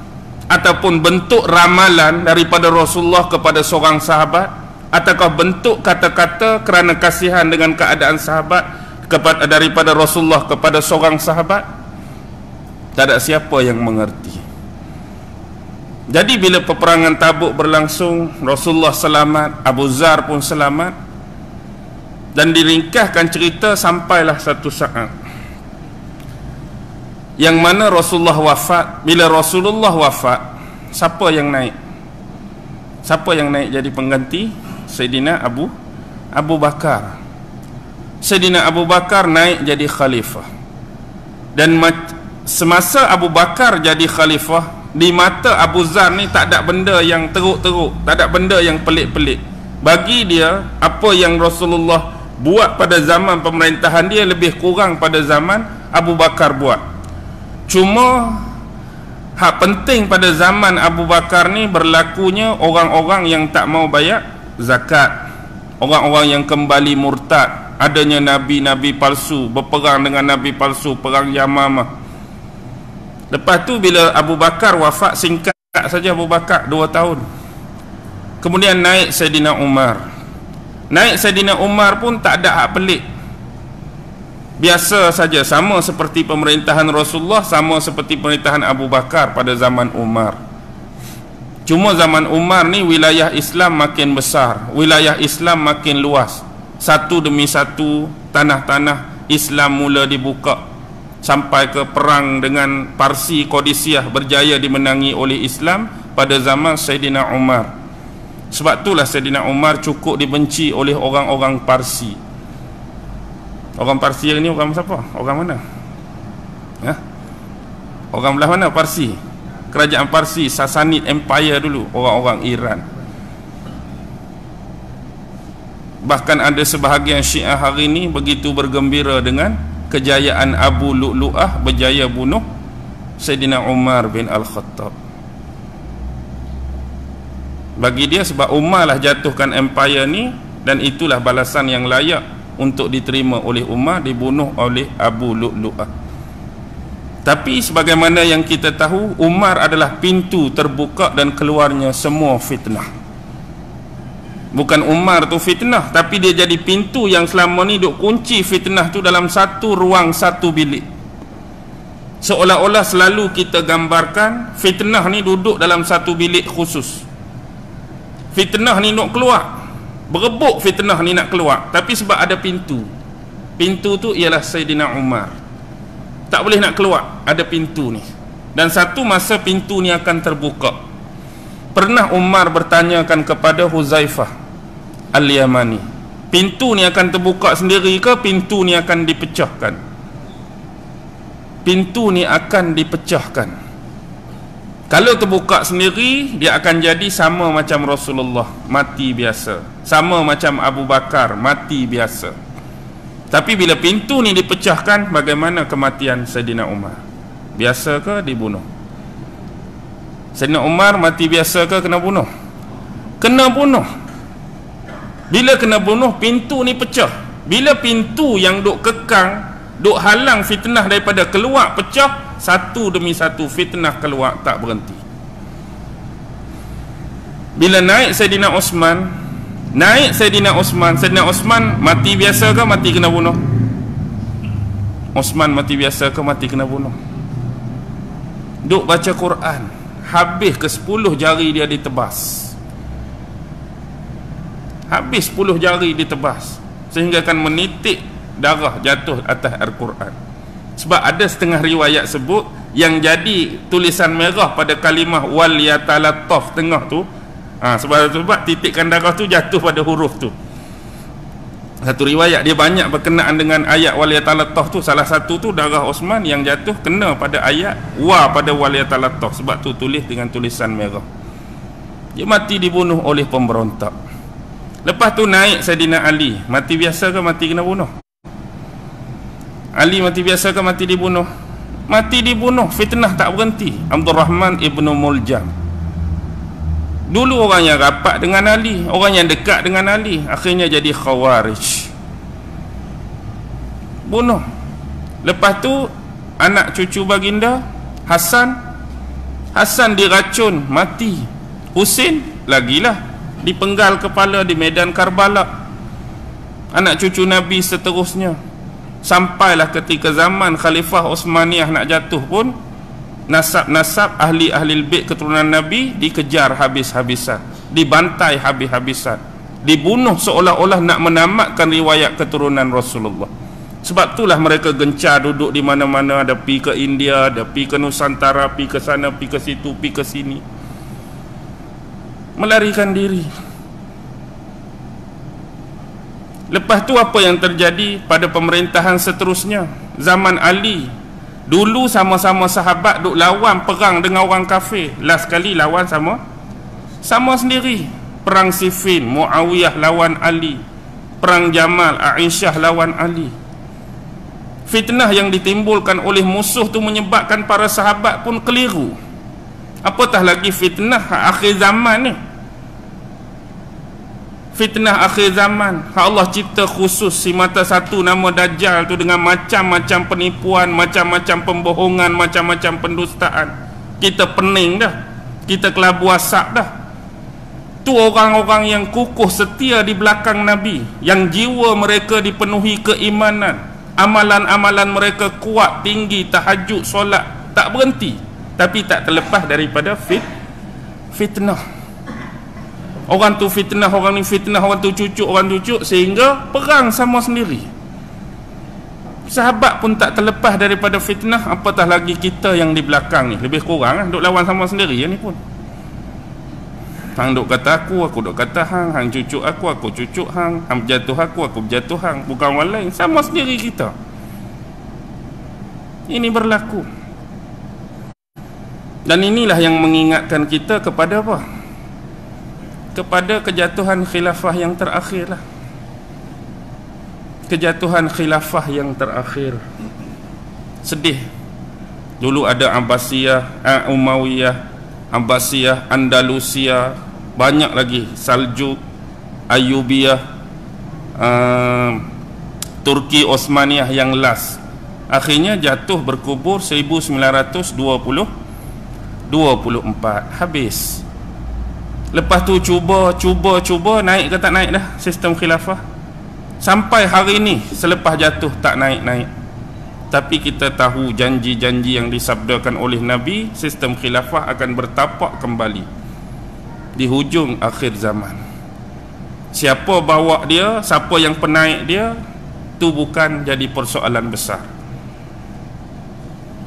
ataupun bentuk ramalan daripada Rasulullah kepada seorang sahabat, ataukah bentuk kata-kata kerana kasihan dengan keadaan sahabat daripada Rasulullah kepada seorang sahabat? Tak ada siapa yang mengerti. Jadi bila peperangan Tabuk berlangsung, Rasulullah selamat, Abu Zar pun selamat, dan diringkaskan cerita sampailah satu saat yang mana Rasulullah wafat. Bila Rasulullah wafat, siapa yang naik? Siapa yang naik jadi pengganti? Sayyidina Abu Bakar. Sayyidina Abu Bakar naik jadi khalifah. Dan semasa Abu Bakar jadi khalifah, di mata Abu Zar ni tak ada benda yang teruk-teruk, tak ada benda yang pelik-pelik. Bagi dia, apa yang Rasulullah buat pada zaman pemerintahan dia lebih kurang pada zaman Abu Bakar buat. Cuma hak penting pada zaman Abu Bakar ni berlakunya orang-orang yang tak mau bayar zakat, orang-orang yang kembali murtad, adanya nabi-nabi palsu, berperang dengan nabi palsu, perang Yamamah. Lepas tu bila Abu Bakar wafat, singkat saja Abu Bakar 2 tahun. Kemudian naik Sayyidina Umar. Naik Sayyidina Umar pun tak ada hak pelik, biasa saja, sama seperti pemerintahan Rasulullah, sama seperti pemerintahan Abu Bakar pada zaman Umar. Cuma zaman Umar ni wilayah Islam makin besar, wilayah Islam makin luas. Satu demi satu tanah-tanah Islam mula dibuka, sampai ke perang dengan Parsi Qadisiyah berjaya dimenangi oleh Islam pada zaman Sayyidina Umar. Sebab itulah Sayyidina Umar cukup dibenci oleh orang-orang Parsi. Orang Parsi ni orang siapa? Orang mana? Ya? Orang belah mana Parsi? Kerajaan Parsi, Sassanid Empire dulu, orang-orang Iran. Bahkan ada sebahagian Syiah hari ini begitu bergembira dengan kejayaan Abu Lu'lu'ah berjaya bunuh Sayyidina Umar bin Al-Khattab. Bagi dia sebab Umar lah jatuhkan empire ni, dan itulah balasan yang layak untuk diterima oleh Umar, dibunuh oleh Abu Lu'lu'ah. Tapi sebagaimana yang kita tahu, Umar adalah pintu terbuka dan keluarnya semua fitnah. Bukan Umar tu fitnah, tapi dia jadi pintu yang selama ni duk kunci fitnah tu dalam satu ruang, satu bilik. Seolah-olah selalu kita gambarkan fitnah ni duduk dalam satu bilik khusus. Fitnah ni nak keluar, berebut fitnah ni nak keluar, tapi sebab ada pintu. Pintu tu ialah Sayyidina Umar. Tak boleh nak keluar, ada pintu ni. Dan satu masa pintu ni akan terbuka. Pernah Umar bertanyakan kepada Huzaifah Al-Yamani, pintu ni akan terbuka sendiri ke pintu ni akan dipecahkan? Pintu ni akan dipecahkan. Kalau terbuka sendiri, dia akan jadi sama macam Rasulullah, mati biasa. Sama macam Abu Bakar, mati biasa. Tapi bila pintu ni dipecahkan, bagaimana kematian Sayyidina Umar? Biasa ke dibunuh? Sayyidina Umar mati biasa ke kena bunuh? Kena bunuh. Bila kena bunuh, pintu ni pecah. Bila pintu yang duk kekang, duk halang fitnah daripada keluar pecah, satu demi satu fitnah keluar, tak berhenti. Bila naik Sayyidina Osman, Naik Saidina Osman. Saidina Osman mati biasa ke mati kena bunuh? Osman mati biasa ke mati kena bunuh? Duk baca Quran, habis ke 10 jari dia ditebas. Habis 10 jari ditebas, sehingga akan menitik darah jatuh atas Al-Quran. Sebab ada setengah riwayat sebut yang jadi tulisan merah pada kalimah wal yatalattaf tengah tu, sebab titikkan darah tu jatuh pada huruf tu. Satu riwayat dia banyak berkenaan dengan ayat wal yatalattaf tu. Salah satu tu darah Osman yang jatuh kena pada ayat pada wal yatalattaf, sebab tu tulis dengan tulisan merah. Dia mati dibunuh oleh pemberontak. Lepas tu naik Saidina Ali. Mati biasa ke mati kena bunuh? Ali mati biasa ke mati dibunuh? Mati dibunuh. Fitnah tak berhenti. Abdul Rahman ibnu Muljam, dulu orang yang rapat dengan Ali, orang yang dekat dengan Ali, akhirnya jadi Khawarij, bunuh. Lepas tu anak cucu baginda Hasan diracun, mati. Husin lagilah dipenggal kepala di medan Karbala. Anak cucu Nabi seterusnya, sampailah ketika zaman Khalifah Osmaniyah nak jatuh pun, nasab-nasab ahli-ahli bait keturunan Nabi dikejar habis-habisan, dibantai habis-habisan, dibunuh seolah-olah nak menamatkan riwayat keturunan Rasulullah. Sebab itulah mereka gencar duduk di mana-mana, ada pi ke India, ada pi ke Nusantara, pi ke sana, pi ke situ, pi ke sini, melarikan diri. Lepas tu apa yang terjadi pada pemerintahan seterusnya? Zaman Ali, dulu sama-sama sahabat duk lawan perang dengan orang kafir. Last kali lawan sama sendiri. Perang Siffin, Muawiyah lawan Ali. Perang Jamal, Aisyah lawan Ali. Fitnah yang ditimbulkan oleh musuh tu menyebabkan para sahabat pun keliru. Apatah lagi fitnah akhir zaman ni. Fitnah akhir zaman, Allah cipta khusus si mata satu nama Dajjal tu dengan macam-macam penipuan, macam-macam pembohongan, macam-macam pendustaan. Kita pening dah, kita kelabu asap dah. Tu orang-orang yang kukuh setia di belakang Nabi, yang jiwa mereka dipenuhi keimanan, amalan-amalan mereka kuat, tinggi, tahajud, solat, tak berhenti, tapi tak terlepas daripada fitnah. Orang tu fitnah, orang ni fitnah, orang tu cucuk, orang tu cucuk, sehingga perang sama sendiri. Sahabat pun tak terlepas daripada fitnah, apatah lagi kita yang di belakang ni. Lebih kurang duk lawan sama sendiri ya ni pun. Hang duk kata aku duk kata hang. Hang cucuk aku cucuk hang. Hang berjatuh aku berjatuh hang. Bukan orang lain, sama sendiri kita. Ini berlaku. Dan inilah yang mengingatkan kita kepada apa? Kepada kejatuhan khilafah yang terakhir lah. Kejatuhan khilafah yang terakhir. Sedih. Dulu ada Abbasiyah, Umayyah, Abbasiyah, Andalusia, banyak lagi, Saljuk, Ayyubiyah, Turki Osmaniyah yang last. Akhirnya jatuh berkubur 1924. Habis. Lepas tu cuba naik ke tak naik dah sistem khilafah. Sampai hari ni selepas jatuh tak naik-naik. Tapi kita tahu janji-janji yang disabdakan oleh Nabi, sistem khilafah akan bertapak kembali di hujung akhir zaman. Siapa bawa dia, siapa yang penaik dia, tu bukan jadi persoalan besar.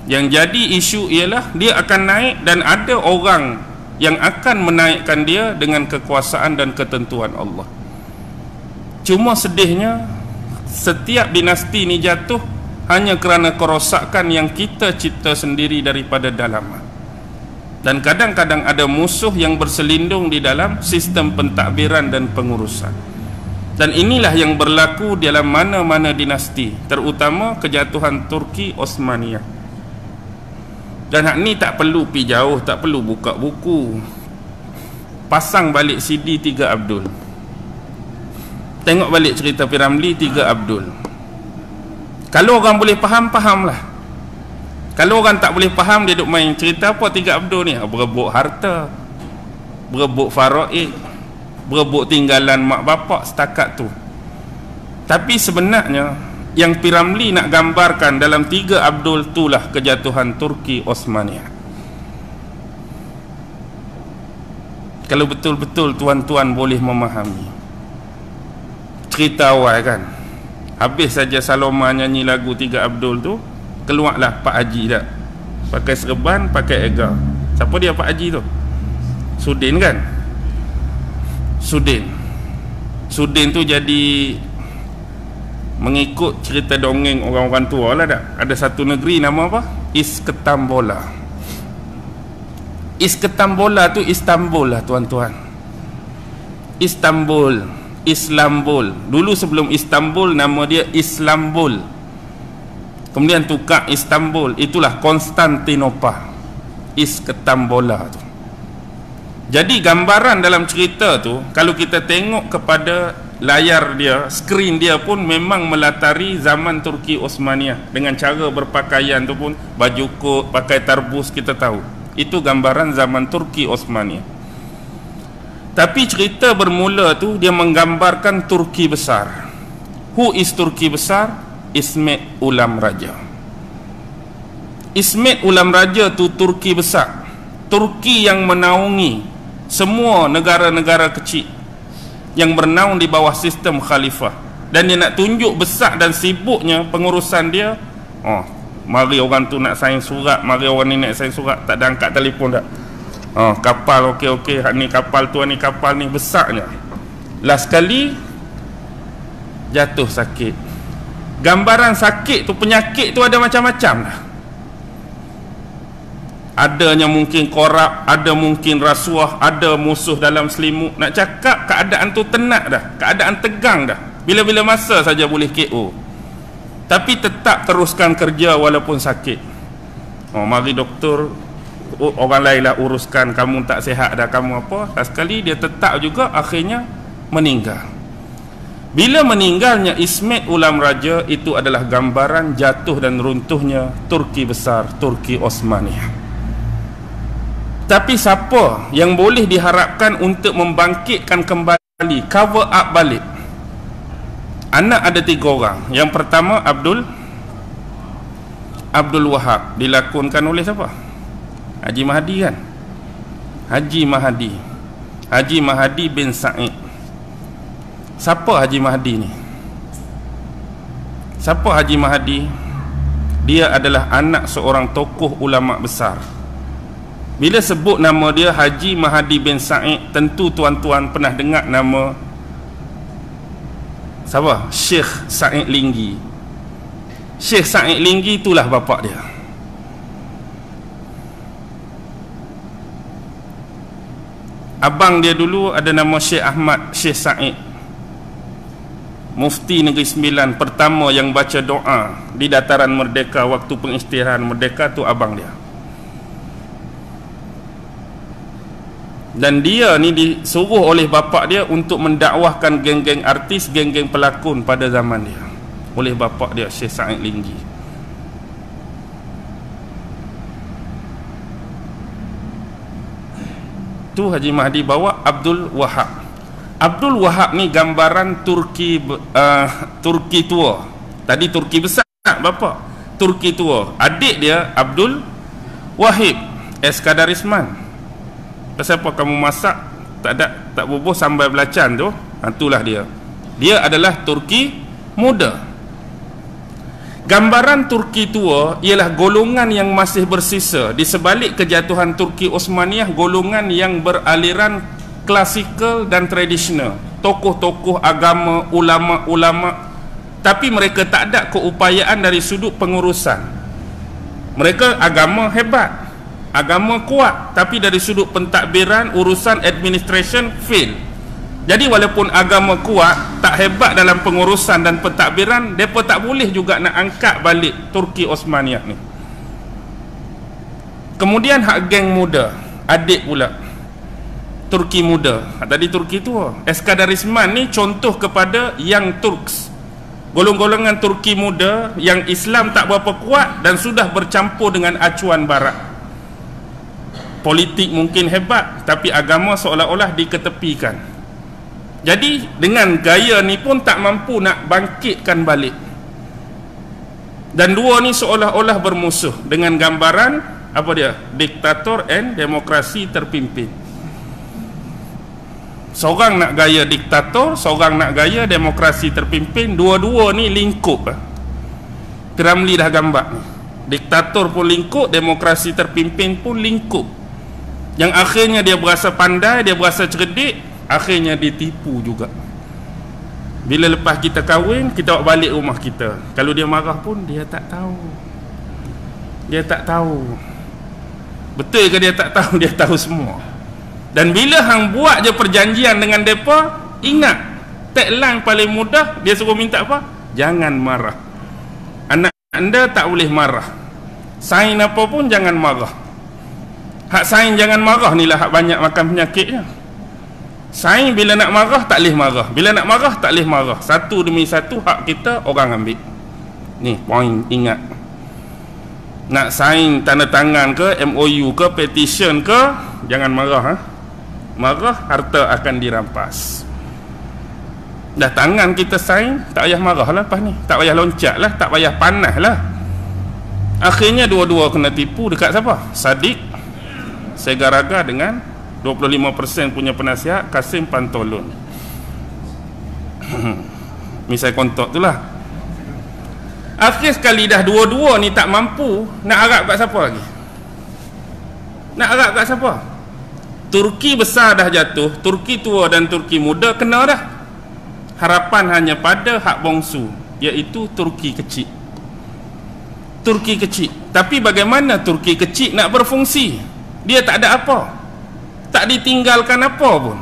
Yang jadi isu ialah dia akan naik dan ada orang yang akan menaikkan dia dengan kekuasaan dan ketentuan Allah. Cuma sedihnya setiap dinasti ni jatuh hanya kerana kerosakan yang kita cipta sendiri daripada dalaman. Dan kadang-kadang ada musuh yang berselindung di dalam sistem pentadbiran dan pengurusan. Dan inilah yang berlaku dalam mana-mana dinasti, terutama kejatuhan Turki Osmaniyah. Dan hak ni tak perlu pi jauh, tak perlu buka buku. Pasang balik CD 3 Abdul. Tengok balik cerita Piramli 3 Abdul. Kalau orang boleh faham, fahamlah. Kalau orang tak boleh faham, dia duk main cerita apa 3 Abdul ni? Berebut harta, berebut faraid, berebut tinggalan mak bapak setakat tu. Tapi sebenarnya yang P. Ramlee nak gambarkan dalam 3 Abdul itulah kejatuhan Turki Osmania. Kalau betul-betul tuan-tuan boleh memahami cerita awal kan, habis saja Saloma nyanyi lagu 3 Abdul tu, keluarlah Pak Haji tak, pakai serban, pakai egar. Siapa dia Pak Haji tu? Sudin kan? Sudin tu jadi mengikut cerita dongeng orang-orang tua lah tak. Ada satu negeri nama apa? Isketambola. Isketambola tu Istanbul lah tuan-tuan. Istanbul, Islambul. Dulu sebelum Istanbul nama dia Islambul. Kemudian tukar Istanbul, itulah Konstantinopel. Isketambola tu. Jadi gambaran dalam cerita tu, kalau kita tengok kepada layar dia, skrin dia pun memang melatari zaman Turki Osmania. Dengan cara berpakaian tu pun, baju kot, pakai tarbus, kita tahu itu gambaran zaman Turki Osmania. Tapi cerita bermula tu dia menggambarkan Turki besar. Who is Turki besar? Ismet Ulam Raja. Ismet Ulam Raja tu Turki besar, Turki yang menaungi semua negara-negara kecil yang bernaung di bawah sistem khalifah. Dan dia nak tunjuk besar dan sibuknya pengurusan dia. Mari orang tu nak sign surat, mari orang ni nak sign surat, tak ada angkat telefon tak. Kapal okey, ni kapal tu, ni kapal ni, besarnya. Last kali jatuh sakit. Gambaran sakit tu, penyakit tu ada macam-macam lah. Adanya mungkin korup, ada mungkin rasuah, ada musuh dalam selimut. Nak cakap keadaan tu tenat dah, keadaan tegang dah. Bila-bila masa saja boleh KO. Tapi tetap teruskan kerja walaupun sakit. Mari doktor, orang lain lah uruskan, kamu tak sihat dah, kamu apa. Sekali dia tetap juga, akhirnya meninggal. Bila meninggalnya Ismet Ulam Raja, itu adalah gambaran jatuh dan runtuhnya Turki besar, Turki Osmania. Tapi siapa yang boleh diharapkan untuk membangkitkan kembali, cover up balik? Anak ada 3 orang. Yang pertama Abdul Wahab, dilakonkan oleh siapa? Haji Mahdi kan? Haji Mahdi bin Said. Siapa Haji Mahdi ni? Siapa Haji Mahdi? Dia adalah anak seorang tokoh ulama besar. Bila sebut nama dia Haji Mahdi bin Said, tentu tuan-tuan pernah dengar nama siapa? Syekh Said Linggi. Syekh Said Linggi itulah bapak dia. Abang dia dulu ada nama Syekh Ahmad Syekh Said, Mufti Negeri Sembilan pertama yang baca doa di dataran Merdeka waktu pengisytiharan Merdeka, tu abang dia. Dan dia ni disuruh oleh bapak dia untuk mendakwahkan geng-geng artis, geng-geng pelakon pada zaman dia, oleh bapak dia Syekh Said Linggi. Tu Haji Mahdi bawa Abdul Wahab. Abdul Wahab ni gambaran Turki tua. Tadi Turki besar bapak, Turki tua. Adik dia Abdul Wahib Eskadarisman. Pasal apa kamu masak tak bubuh sambal belacan tu? Itulah dia. Dia adalah Turki muda. Gambaran Turki tua ialah golongan yang masih bersisa di sebalik kejatuhan Turki Osmaniah, golongan yang beraliran klasikal dan tradisional, tokoh-tokoh agama, ulama-ulama, tapi mereka tak ada keupayaan dari sudut pengurusan. Mereka agama hebat, agama kuat, tapi dari sudut pentadbiran, urusan administration fail. Jadi walaupun agama kuat, tak hebat dalam pengurusan dan pentadbiran, mereka tak boleh juga nak angkat balik Turki Osmaniah ni. Kemudian hak geng muda, adik pula Turki muda. Tadi Turki tua, Eskadarisman ni contoh kepada Young Turks, golongan-golongan Turki muda yang Islam tak berapa kuat dan sudah bercampur dengan acuan barat. Politik mungkin hebat, tapi agama seolah-olah diketepikan. Jadi dengan gaya ni pun tak mampu nak bangkitkan balik. Dan dua ni seolah-olah bermusuh dengan gambaran apa dia? Diktator and demokrasi terpimpin. Seorang nak gaya diktator, seorang nak gaya demokrasi terpimpin. Dua-dua ni lingkup. Piramli dah gambar ni. Diktator pun lingkup, demokrasi terpimpin pun lingkup. Yang akhirnya dia berasa pandai, dia berasa cerdik, akhirnya ditipu juga. Bila lepas kita kahwin, kita bawa balik rumah kita. Kalau dia marah pun dia tak tahu. Dia tak tahu. Betul ke dia tak tahu? Dia tahu semua. Dan bila hang buat je perjanjian dengan mereka, ingat tagline paling mudah, dia suruh minta apa? Jangan marah. Anak anda tak boleh marah. Sain apa pun jangan marah. Hak sain jangan marah ni lah hak banyak makan penyakitnya. Sain bila nak marah tak boleh marah, bila nak marah tak boleh marah. Satu demi satu hak kita orang ambil. Ni point, ingat. Nak sain tanda tangan ke, MOU ke, petition ke, jangan marah. Marah, harta akan dirampas. Dah tangan kita sain, tak payah marah lah lepas ni, tak payah loncat lah, tak payah panas lah. Akhirnya dua-dua kena tipu dekat siapa? Sadiq Segaraga dengan 25% punya penasihat Kasim Pantolun. Misal kontok tu lah. Akhir sekali dah dua-dua ni tak mampu, nak harap kat siapa lagi? Nak harap kat siapa? Turki besar dah jatuh, Turki tua dan Turki muda kena dah. Harapan hanya pada hak bongsu, iaitu Turki kecil. Turki kecil. Tapi bagaimana Turki kecil nak berfungsi? Dia tak ada apa, tak ditinggalkan apa pun.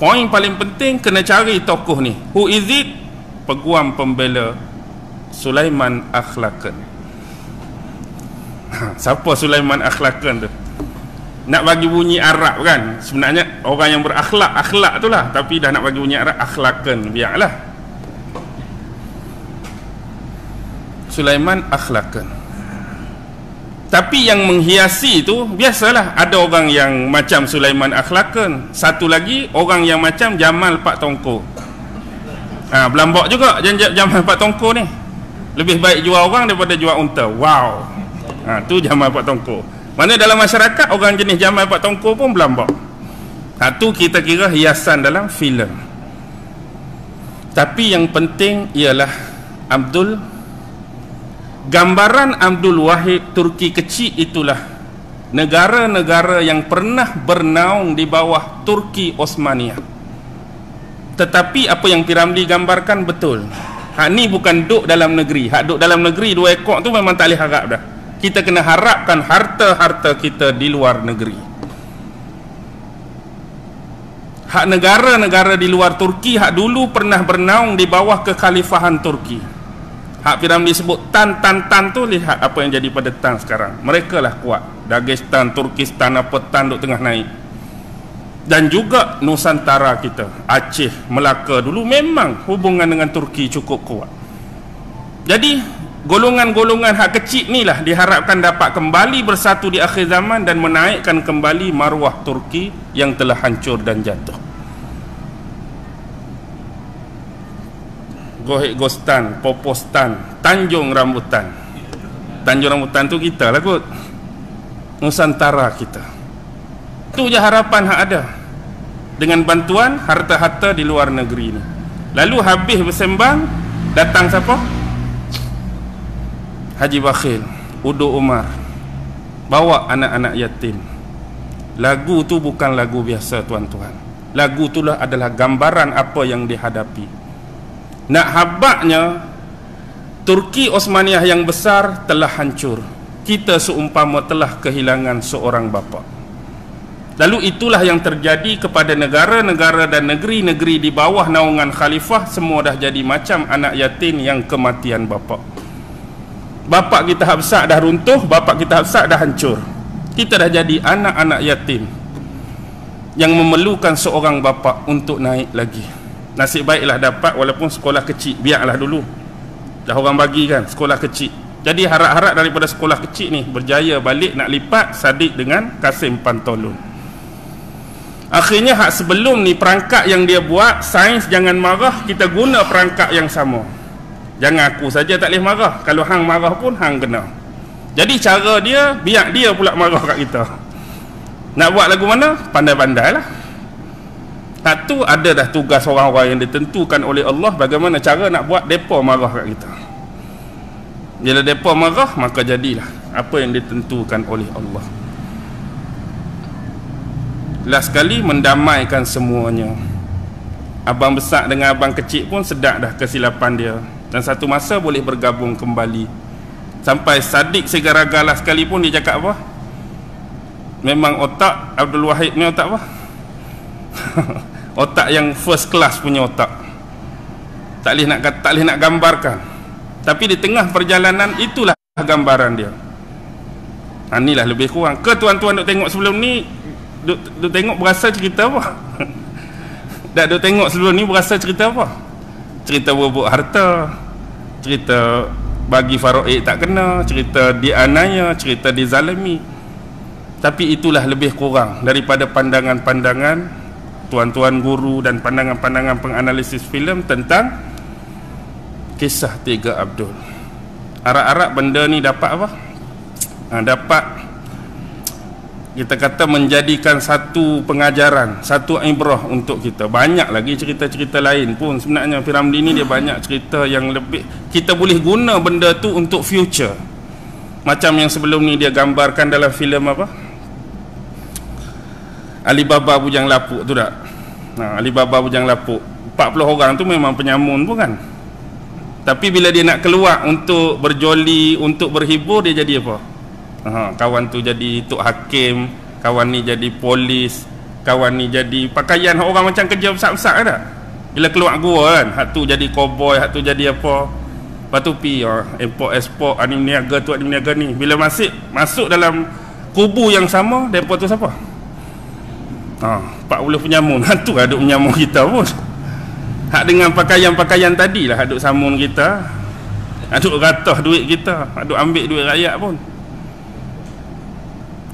Poin paling penting, kena cari tokoh ni. Who is it? Peguam pembela Sulaiman Akhlaqan. Siapa Sulaiman Akhlaqan tu? Nak bagi bunyi Arab kan, sebenarnya orang yang berakhlak, akhlak tu lah, tapi dah nak bagi bunyi Arab, Akhlaqan, biarlah. Sulaiman Akhlaqan. Tapi yang menghiasi tu, biasalah ada orang yang macam Sulaiman Akhlaqan, satu lagi orang yang macam Jamal Pak Tongko. Belambak juga Jamal Pak Tongko ni. Lebih baik jual orang daripada jual unta. Wow. Tu Jamal Pak Tongko. Mana dalam masyarakat orang jenis Jamal Pak Tongko pun berlambak. Tu kita kira hiasan dalam filem. Tapi yang penting ialah gambaran Abdul Wahid Turki kecil itulah negara-negara yang pernah bernaung di bawah Turki Osmaniyah. Tetapi apa yang Piramli gambarkan betul. Hak ni bukan duk dalam negeri. Hak duk dalam negeri dua ekor tu memang tak boleh harap dah. Kita kena harapkan harta-harta kita di luar negeri. Hak negara-negara di luar Turki, hak dulu pernah bernaung di bawah kekhalifahan Turki. Hak Piramli sebut tan tu, lihat apa yang jadi pada tan sekarang. Mereka lah kuat. Dagestan, Turkistan, apa tan duk tengah naik. Dan juga Nusantara kita, Aceh, Melaka dulu memang hubungan dengan Turki cukup kuat. Jadi golongan-golongan hak kecil ni lah diharapkan dapat kembali bersatu di akhir zaman dan menaikkan kembali maruah Turki yang telah hancur dan jatuh. Gohek Gostan, Popostan, Tanjung Rambutan. Tanjung Rambutan tu kita lah kot, Nusantara kita. Tu je harapan hak ada, dengan bantuan harta-harta di luar negeri ni. Lalu habis bersembang, datang siapa? Haji Bakhil, Udo Umar, bawa anak-anak yatim. Lagu tu bukan lagu biasa tuan-tuan. Lagu itulah adalah gambaran apa yang dihadapi. Nak habaknya Turki Osmaniyah yang besar telah hancur. Kita seumpama telah kehilangan seorang bapa. Lalu itulah yang terjadi kepada negara-negara dan negeri-negeri di bawah naungan khalifah. Semua dah jadi macam anak yatim yang kematian bapa. Bapak kita hak besar dah runtuh, bapak kita hak besar dah hancur. Kita dah jadi anak-anak yatim yang memerlukan seorang bapa untuk naik lagi. Nasib baiklah dapat, walaupun sekolah kecil, biarlah dulu. Dah orang bagi kan sekolah kecil. Jadi harap-harap daripada sekolah kecil ni berjaya balik nak lipat Sadiq dengan Kasim Pantolun. Akhirnya hak sebelum ni perangkap yang dia buat, sains jangan marah, kita guna perangkap yang sama. Jangan aku saja tak boleh marah, kalau hang marah pun hang kena. Jadi cara dia, biar dia pula marah kat kita. Nak buat lagu mana? Pandai-pandai lah. Hak tu ada dah tugas orang-orang yang ditentukan oleh Allah, bagaimana cara nak buat mereka marah kat kita. Bila mereka marah, maka jadilah apa yang ditentukan oleh Allah. Last sekali mendamaikan semuanya. Abang besar dengan abang kecil pun sedar dah kesilapan dia, dan satu masa boleh bergabung kembali. Sampai Sadiq Segaraga last sekali pun dia cakap apa? Memang otak Abdul Wahid ni otak apa? Otak yang first class punya otak. Tak boleh nak gambarkan. Tapi di tengah perjalanan itulah gambaran dia. Inilah lebih kurang. Ke tuan-tuan duk tengok sebelum ni, duk tengok berasa cerita apa? Dak duk tengok sebelum ni berasa cerita apa? Cerita berebut harta, cerita bagi Farouk tak kena, cerita dianiaya, cerita dizalimi. Tapi itulah lebih kurang daripada pandangan-pandangan tuan-tuan guru dan pandangan-pandangan penganalisis filem tentang kisah Tiga Abdul. Harap-harap benda ni dapat apa? Dapat, kita kata, menjadikan satu pengajaran, satu ibrah untuk kita. Banyak lagi cerita-cerita lain pun sebenarnya Piramli ni dia banyak cerita yang lebih kita boleh guna benda tu untuk future. Macam yang sebelum ni dia gambarkan dalam filem apa? Alibaba Bujang Lapuk tu tak? Alibaba Bujang Lapuk 40 orang tu memang penyamun pun kan. Tapi bila dia nak keluar untuk berjoli, untuk berhibur, dia jadi apa? Kawan tu jadi tok hakim, kawan ni jadi polis, kawan ni jadi pakaian orang macam kerja besar-besar kan tak? Bila keluar gua kan, hak tu jadi cowboy, hak tu jadi apa? Lepas tu import export, ni niaga tu, ni niaga ni. Bila masuk dalam kubu yang sama, depa tu siapa? 40 penyamun. Hak tu aduk menyamun kita pun. Hak dengan pakaian-pakaian tadi lah aduk samun kita, aduk ratah duit kita, aduk ambil duit rakyat pun.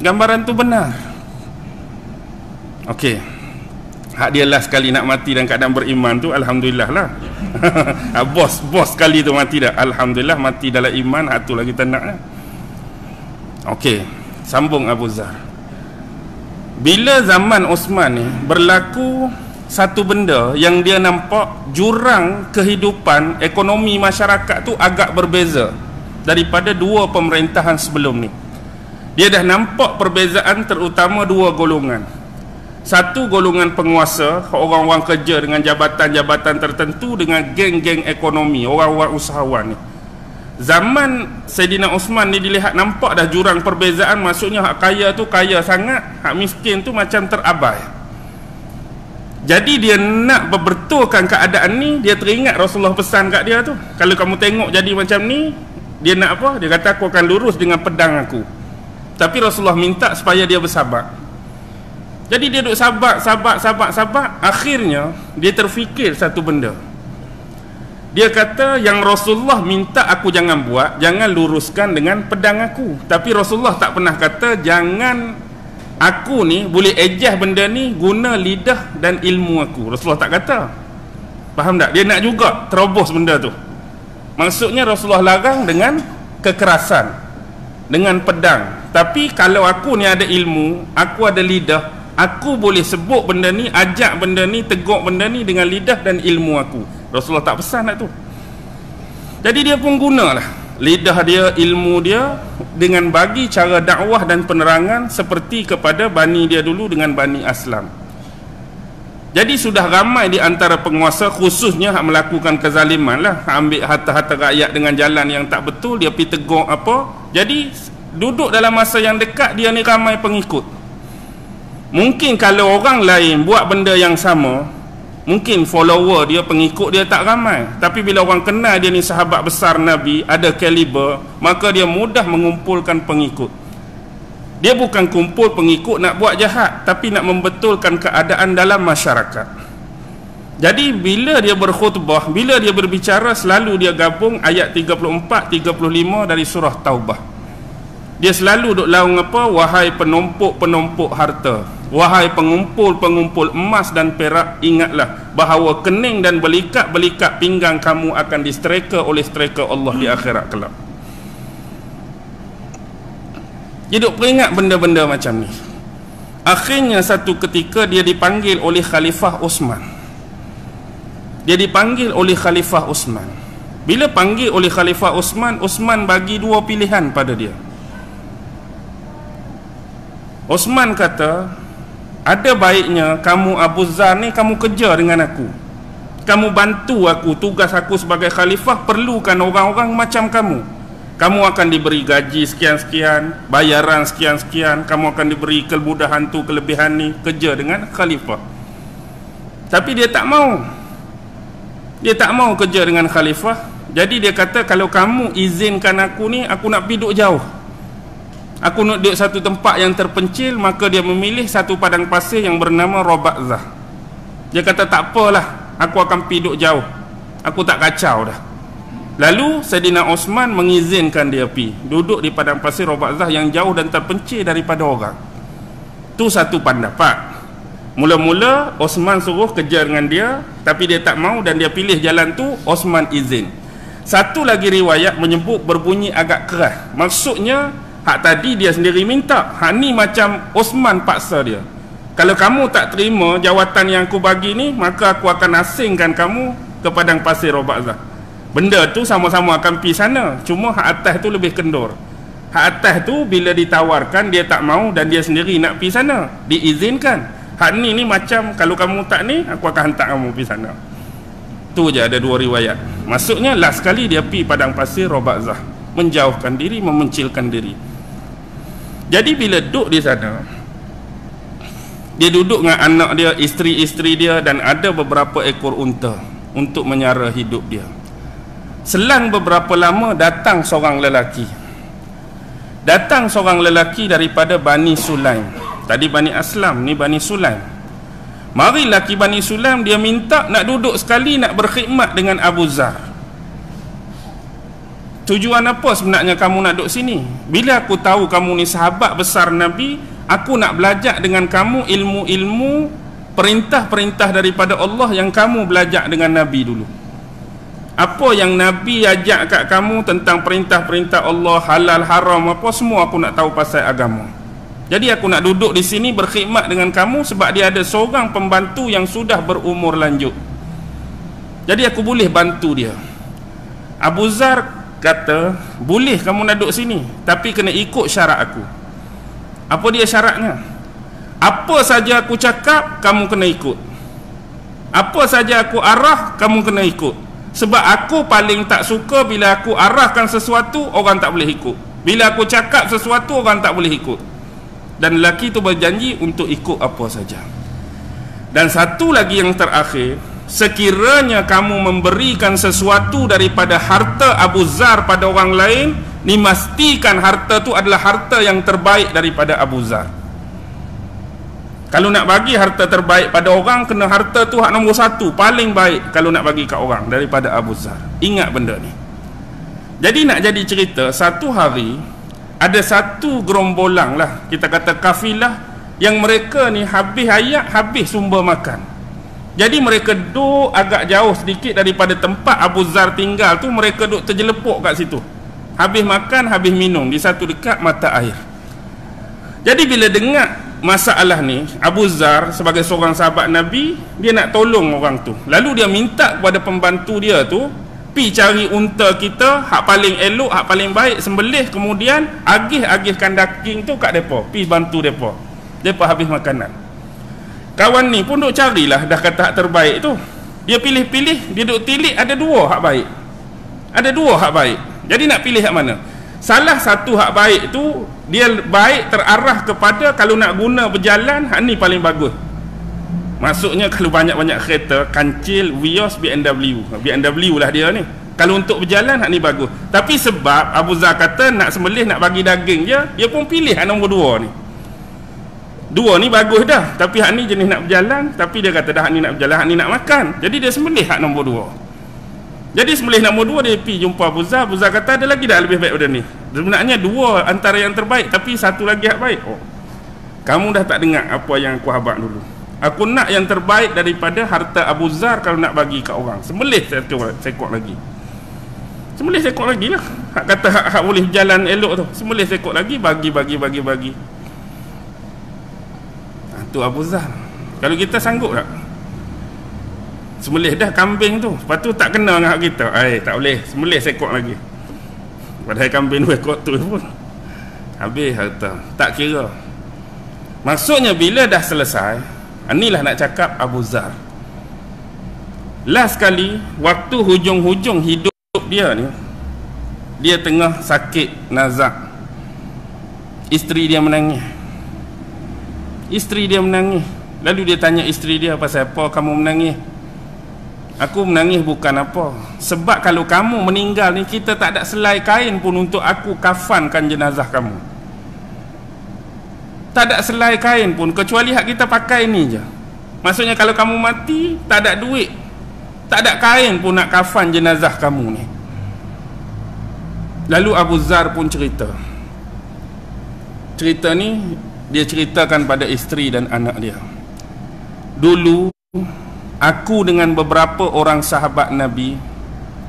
Gambaran tu benar. Okey. Hak dia last sekali nak mati dan keadaan beriman tu, alhamdulillah lah. bos sekali tu mati dah, alhamdulillah, mati dalam iman. Hak tu lah kita nak lah. Okey, sambung Abu Zar. Bila zaman Osman ni berlaku satu benda yang dia nampak jurang kehidupan ekonomi masyarakat tu agak berbeza daripada dua pemerintahan sebelum ni. Dia dah nampak perbezaan terutama dua golongan. Satu golongan penguasa, orang-orang kerja dengan jabatan-jabatan tertentu, dengan geng-geng ekonomi, orang-orang usahawan ni. Zaman Saidina Osman ni dilihat nampak dah jurang perbezaan. Maksudnya hak kaya tu kaya sangat, hak miskin tu macam terabai. Jadi dia nak berbetulkan keadaan ni, dia teringat Rasulullah pesan kat dia tu, kalau kamu tengok jadi macam ni, dia nak apa? Dia kata aku akan lurus dengan pedang aku. Tapi Rasulullah minta supaya dia bersabar. Jadi dia duduk sabar. Akhirnya dia terfikir satu benda. Dia kata yang Rasulullah minta aku jangan buat, jangan luruskan dengan pedang aku. Tapi Rasulullah tak pernah kata jangan aku ni boleh ejah benda ni guna lidah dan ilmu aku. Rasulullah tak kata. Faham tak? Dia nak juga terobos benda tu. Maksudnya Rasulullah larang dengan kekerasan, dengan pedang. Tapi kalau aku ni ada ilmu, aku ada lidah, aku boleh sebut benda ni, ajak benda ni, tegur benda ni dengan lidah dan ilmu aku. Rasulullah tak pesan nak tu. Jadi dia pun gunalah lidah dia, ilmu dia, dengan bagi cara dakwah dan penerangan seperti kepada bani dia dulu dengan Bani Aslam. Jadi sudah ramai di antara penguasa, khususnya hak melakukan kezaliman lah, ambil harta-harta rakyat dengan jalan yang tak betul, dia pergi tegur apa. Jadi duduk dalam masa yang dekat, dia ni ramai pengikut. Mungkin kalau orang lain buat benda yang sama, mungkin follower dia, pengikut dia tak ramai. Tapi bila orang kenal dia ni sahabat besar Nabi, ada kaliber, maka dia mudah mengumpulkan pengikut. Dia bukan kumpul pengikut nak buat jahat, tapi nak membetulkan keadaan dalam masyarakat. Jadi bila dia berkhutbah, bila dia berbicara, selalu dia gabung ayat 34, 35 dari surah Taubah. Dia selalu duk laung apa? Wahai penumpuk-penumpuk harta. Wahai pengumpul-pengumpul emas dan perak, ingatlah bahawa kening dan belikat-belikat pinggang kamu akan distreka oleh streka Allah di akhirat kelak. Dia duk peringat benda-benda macam ni. Akhirnya satu ketika dia dipanggil oleh Khalifah Osman. Dia dipanggil oleh Khalifah Osman. Bila panggil oleh Khalifah Osman, Osman bagi dua pilihan pada dia. Osman kata, ada baiknya kamu Abu Zar ni kamu kerja dengan aku, kamu bantu aku, tugas aku sebagai khalifah perlukan orang-orang macam kamu. Kamu akan diberi gaji sekian-sekian, bayaran sekian-sekian, kamu akan diberi kemudahan tu, kelebihan ni, kerja dengan khalifah. Tapi dia tak mau. Dia tak mau kerja dengan khalifah. Jadi dia kata, kalau kamu izinkan aku ni, aku nak pergi duduk jauh, aku nak duduk satu tempat yang terpencil. Maka dia memilih satu padang pasir yang bernama Roba'zah. Dia kata, tak apalah, aku akan pergi duduk jauh, aku tak kacau dah. Lalu Saidina Osman mengizinkan dia pergi duduk di padang pasir Roba'zah yang jauh dan terpencil daripada orang. Tu satu pendapat. Mula-mula Osman suruh kerja dengan dia, tapi dia tak mau dan dia pilih jalan tu. Osman izin. Satu lagi riwayat menyebut berbunyi agak keras. Maksudnya hak tadi dia sendiri minta, hak ni macam Osman paksa dia. Kalau kamu tak terima jawatan yang aku bagi ni, maka aku akan asingkan kamu ke padang pasir Roba'zah. Benda tu sama-sama akan pergi sana, cuma hak atas tu lebih kendor. Hak atas tu bila ditawarkan dia tak mau dan dia sendiri nak pergi sana, diizinkan. Hak ni macam, kalau kamu tak ni, aku akan hantar kamu pergi sana. Tu je ada dua riwayat. Maksudnya last kali dia pergi padang pasir Roba'zah, menjauhkan diri, memencilkan diri. Jadi bila duduk di sana, dia duduk dengan anak dia, isteri-isteri dia, dan ada beberapa ekor unta untuk menyara hidup dia. Selang beberapa lama datang seorang lelaki. Datang seorang lelaki daripada Bani Sulaim. Tadi Bani Aslam, ni Bani Sulaim. Mari lelaki Bani Sulaim, dia minta nak duduk sekali, nak berkhidmat dengan Abu Zar. Tujuan apa sebenarnya kamu nak duduk sini? Bila aku tahu kamu ni sahabat besar Nabi, aku nak belajar dengan kamu ilmu-ilmu perintah-perintah daripada Allah yang kamu belajar dengan Nabi dulu. Apa yang Nabi ajak kat kamu tentang perintah-perintah Allah, halal, haram, apa semua aku nak tahu pasal agama. Jadi aku nak duduk di sini berkhidmat dengan kamu sebab dia ada seorang pembantu yang sudah berumur lanjut. Jadi aku boleh bantu dia. Abu Zar kata, boleh kamu nak duduk sini, tapi kena ikut syarat aku. Apa dia syaratnya? Apa saja aku cakap, kamu kena ikut. Apa saja aku arah, kamu kena ikut. Sebab aku paling tak suka bila aku arahkan sesuatu, orang tak boleh ikut. Bila aku cakap sesuatu, orang tak boleh ikut. Dan lelaki tu berjanji untuk ikut apa saja. Dan satu lagi yang terakhir, sekiranya kamu memberikan sesuatu daripada harta Abu Zar pada orang lain, dipastikan harta tu adalah harta yang terbaik daripada Abu Zar. Kalau nak bagi harta terbaik pada orang, kena harta tu hak nombor satu, paling baik kalau nak bagi kat orang daripada Abu Zar. Ingat benda ni. Jadi nak jadi cerita, satu hari ada satu gerombolan lah, kita kata kafilah, yang mereka ni habis hayat, habis sumber makan. Jadi mereka duduk agak jauh sedikit daripada tempat Abu Zar tinggal tu. Mereka duduk terjelepuk kat situ, habis makan, habis minum di satu dekat mata air. Jadi bila dengar masalah ni, Abu Zar sebagai seorang sahabat Nabi, dia nak tolong orang tu. Lalu dia minta kepada pembantu dia tu, pi cari unta kita hak paling elok, hak paling baik, sembelih, kemudian agih-agihkan daging tu kat depa, pi bantu depa. Depa habis makanan. Kawan ni pun duk carilah, dah kata hak terbaik tu. Dia pilih-pilih, dia duk tilik, ada dua hak baik. Ada dua hak baik. Jadi nak pilih hak mana? Salah satu hak baik tu, dia baik terarah kepada kalau nak guna berjalan, hak ni paling bagus. Maksudnya kalau banyak-banyak kereta, kancil, Vios, BMW lah dia ni. Kalau untuk berjalan, hak ni bagus. Tapi sebab Abu Zar kata nak sembelih, nak bagi daging je, dia pun pilih hak nombor dua ni. Dua ni bagus dah, tapi hak ni jenis nak berjalan, tapi dia kata dah hak ni nak berjalan, hak ni nak makan. Jadi dia sembelih hak nombor dua. Jadi sembelih nombor dua, dia pergi jumpa Abu Zar. Abu Zar kata ada lagi dah lebih baik daripada ni. Sebenarnya dua antara yang terbaik, tapi satu lagi hak baik. Oh. Kamu dah tak dengar apa yang aku habaq dulu. Aku nak yang terbaik daripada harta Abu Zar kalau nak bagi kat orang. Sembelih sekok lagi. Sembelih sekok lagi lah. Hak kata hak boleh jalan elok tu. Sembelih sekok lagi, bagi. Tu Abu Zar. Kalau kita sanggup tak? Sembelih dah kambing tu. Lepas tu tak kena dengan hak kita. Tak boleh. Sembelih sekok lagi. Padahal kambing 2 ekor tu pun habis harta. Tak kira. Maksudnya bila dah selesai, inilah nak cakap Abu Zar. Last sekali, waktu hujung-hujung hidup dia ni, dia tengah sakit nazak. Isteri dia menangis. Lalu dia tanya isteri dia, pasal apa kamu menangis? Aku menangis bukan apa, sebab kalau kamu meninggal ni, kita tak ada selai kain pun untuk aku kafankan jenazah kamu. Tak ada selai kain pun, kecuali hak kita pakai ni je. Maksudnya kalau kamu mati, tak ada duit, tak ada kain pun nak kafan jenazah kamu ni. Lalu Abu Zar pun cerita ni, dia ceritakan pada isteri dan anak dia. Dulu aku dengan beberapa orang sahabat Nabi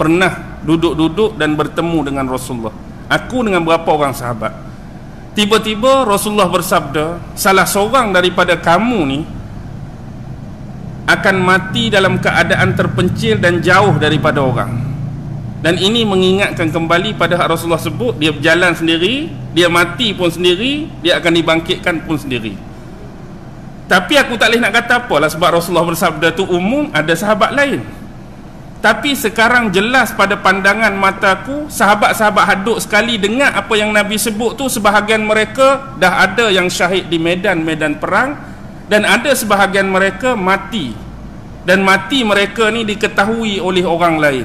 pernah duduk-duduk dan bertemu dengan Rasulullah. Aku dengan beberapa orang sahabat. Tiba-tiba Rasulullah bersabda, salah seorang daripada kamu ni akan mati dalam keadaan terpencil dan jauh daripada orang. Dan ini mengingatkan kembali pada hak Rasulullah sebut, dia berjalan sendiri, dia mati pun sendiri, dia akan dibangkitkan pun sendiri. Tapi aku tak boleh nak kata apalah, sebab Rasulullah bersabda tu umum, ada sahabat lain. Tapi sekarang jelas pada pandangan mataku, sahabat-sahabat haduk sekali dengar apa yang Nabi sebut tu. Sebahagian mereka dah ada yang syahid di medan-medan perang, dan ada sebahagian mereka mati, dan mati mereka ni diketahui oleh orang lain.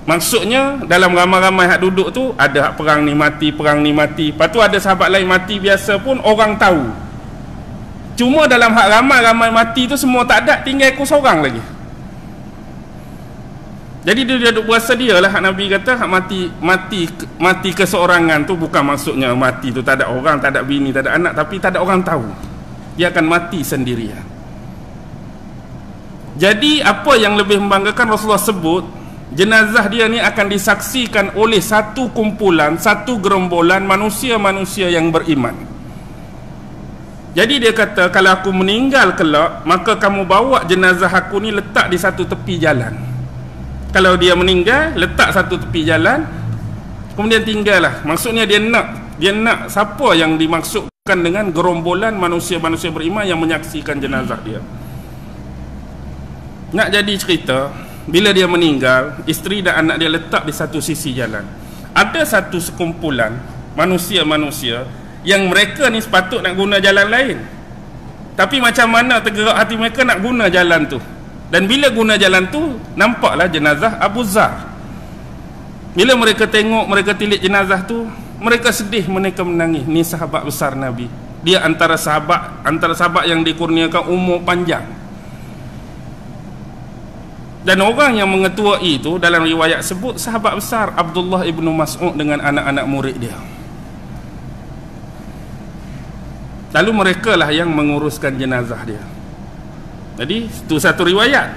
Maksudnya dalam ramai-ramai hak duduk tu, ada hak perang ni mati. Lepas tu ada sahabat lain mati biasa pun orang tahu. Cuma dalam hak ramai-ramai mati tu semua tak ada, tinggal aku seorang lagi. Jadi dia duduk berasa dia lah. Hak Nabi kata hak mati keseorangan tu bukan maksudnya mati tu tak ada orang, tak ada bini, tak ada anak, tapi tak ada orang tahu. Dia akan mati sendirian. Jadi apa yang lebih membanggakan, Rasulullah sebut jenazah dia ni akan disaksikan oleh satu kumpulan, satu gerombolan manusia-manusia yang beriman. Jadi dia kata, kalau aku meninggal kelak, maka kamu bawa jenazah aku ni letak di satu tepi jalan. Kalau dia meninggal, letak satu tepi jalan, kemudian tinggallah. Maksudnya dia nak siapa yang dimaksudkan dengan gerombolan manusia-manusia beriman yang menyaksikan jenazah dia. Nak jadi cerita, bila dia meninggal, isteri dan anak dia letak di satu sisi jalan. Ada satu sekumpulan manusia-manusia yang mereka ni sepatut nak guna jalan lain, tapi macam mana tergerak hati mereka nak guna jalan tu. Dan bila guna jalan tu, nampaklah jenazah Abu Zar. Bila mereka tengok, mereka tilik jenazah tu, mereka sedih, mereka menangis. Ni sahabat besar Nabi, dia antara sahabat yang dikurniakan umur panjang. Dan orang yang mengetuai itu dalam riwayat sebut sahabat besar Abdullah ibnu Mas'ud dengan anak-anak murid dia. Lalu mereka lah yang menguruskan jenazah dia. Jadi itu satu riwayat.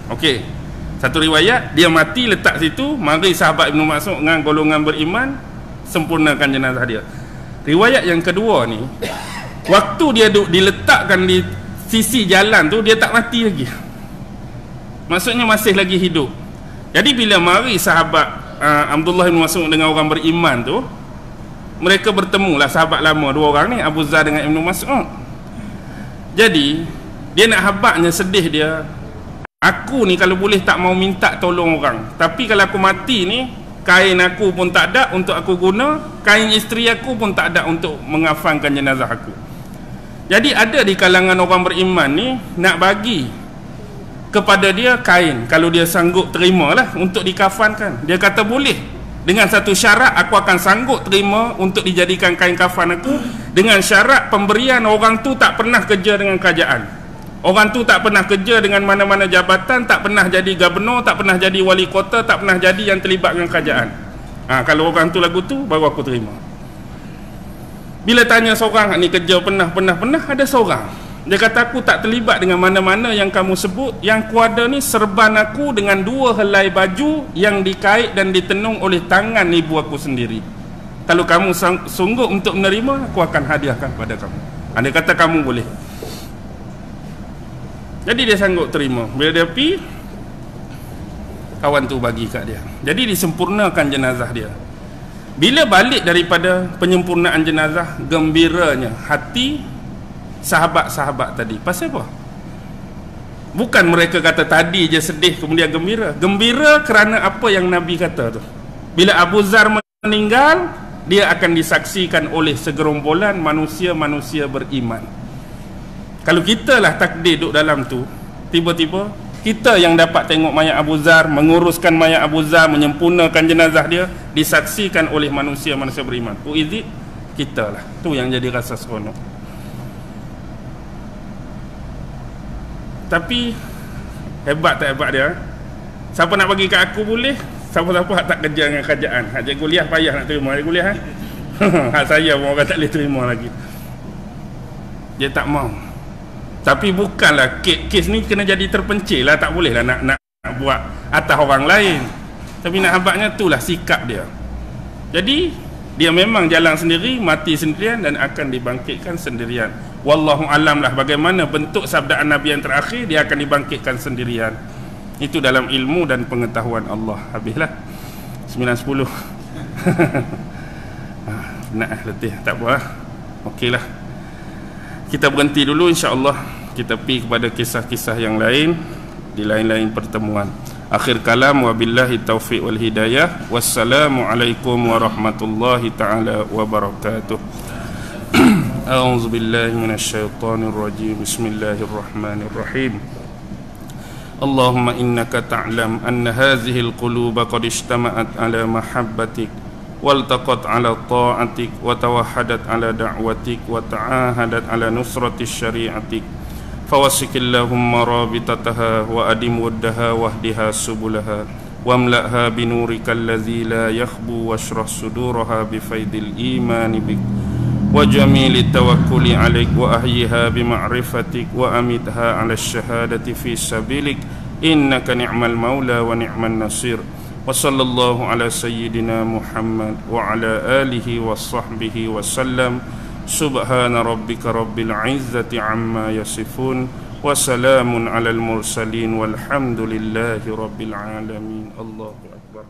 Okey, satu riwayat, dia mati letak situ, mari sahabat Ibnu Mas'ud dengan golongan beriman sempurnakan jenazah dia. Riwayat yang kedua ni, waktu dia diletakkan di sisi jalan tu, dia tak mati lagi. Maksudnya masih lagi hidup. Jadi bila mari sahabat Abdullah bin Mas'ud dengan orang beriman tu, mereka bertemulah sahabat lama dua orang ni, Abu Zar dengan Ibnu Mas'ud. Jadi dia nak habaknya, sedih dia, aku ni kalau boleh tak mau minta tolong orang, tapi kalau aku mati ni, kain aku pun tak ada untuk aku guna, kain isteri aku pun tak ada untuk mengafankan jenazah aku. Jadi ada di kalangan orang beriman ni nak bagi kepada dia kain, kalau dia sanggup terimalah untuk dikafankan. Dia kata boleh, dengan satu syarat, aku akan sanggup terima untuk dijadikan kain kafan aku, dengan syarat pemberian orang tu tak pernah kerja dengan kerajaan, orang tu tak pernah kerja dengan mana-mana jabatan, tak pernah jadi gubernur, tak pernah jadi wali kota, tak pernah jadi yang terlibat dengan kerajaan. Kalau orang tu lagu tu, baru aku terima. Bila tanya seorang ni kerja pernah, ada seorang dia kata, aku tak terlibat dengan mana-mana yang kamu sebut. Yang ku ada ni serban aku dengan 2 helai baju yang dikait dan ditenung oleh tangan ibu aku sendiri. Kalau kamu sungguh untuk menerima, aku akan hadiahkan kepada kamu. Dia kata kamu boleh. Jadi dia sanggup terima. Bila dia pergi, kawan tu bagi kat dia. Jadi disempurnakan jenazah dia. Bila balik daripada penyempurnaan jenazah, gembiranya hati sahabat-sahabat tadi. Pasal apa? Bukan mereka kata tadi je sedih kemudian gembira. Gembira kerana apa yang Nabi kata tu. Bila Abu Zar meninggal, dia akan disaksikan oleh segerombolan manusia-manusia beriman. Kalau kita lah takdir duduk dalam tu, tiba-tiba kita yang dapat tengok mayat Abu Zar, menguruskan mayat Abu Zar, menyempurnakan jenazah dia, disaksikan oleh manusia-manusia beriman. Who is it? Kita lah. Tu yang jadi rasa seronok. Tapi hebat tak hebat dia? Siapa nak bagi kat aku boleh, siapa-siapa tak kerja dengan kerajaan. Hak cikgu kuliah payah nak terima dia kuliah. Hak saya pun orang tak boleh terima lagi. Dia tak mau. Tapi bukanlah kes ni kena jadi terpencil lah, tak boleh lah nak buat atas orang lain. Tapi nak habaknya itulah sikap dia. Jadi dia memang jalan sendiri, mati sendirian dan akan dibangkitkan sendirian. Wallahu alam lah bagaimana bentuk sabdaan Nabi yang terakhir, dia akan dibangkitkan sendirian. Itu dalam ilmu dan pengetahuan Allah. Habislah 9.10. Nak letih, tak apa lah. Okeylah, kita berhenti dulu, insya-Allah kita pergi kepada kisah-kisah yang lain di lain-lain pertemuan. Akhir kalam, wabillahi taufiq wal hidayah. Wassalamualaikum warahmatullahi taala wabarakatuh. A'udzu billahi minasyaitonir rajim. Bismillahirrahmanirrahim. Allahumma innaka ta'lam anna hadhihi al-quluba qad ijtama'at ala mahabbatik waltaqat ala ta'atik wa tawahhadat ala da'watik wa ta'ahadat ala nusrati syari'atik. Fawasikillahumma rabitataha wa adim waddaha wahdiha subulaha wamla'ha binurika alladhi la yakhbu washrah suduraha bifaidil imani bik wa jamili tawakkuli alaik wa ahyiha bima'rifatik wa amitha ala syahadati fi sabilik innaka ni'mal maula wa ni'man nasir. Wa sallallahu ala sayyidina Muhammad wa ala alihi wa sahbihi wa sallam. Subhana rabbika rabbil izzati amma yasifun wa salamun alal mursalin walhamdulillahi rabbil alamin. Allahu akbar.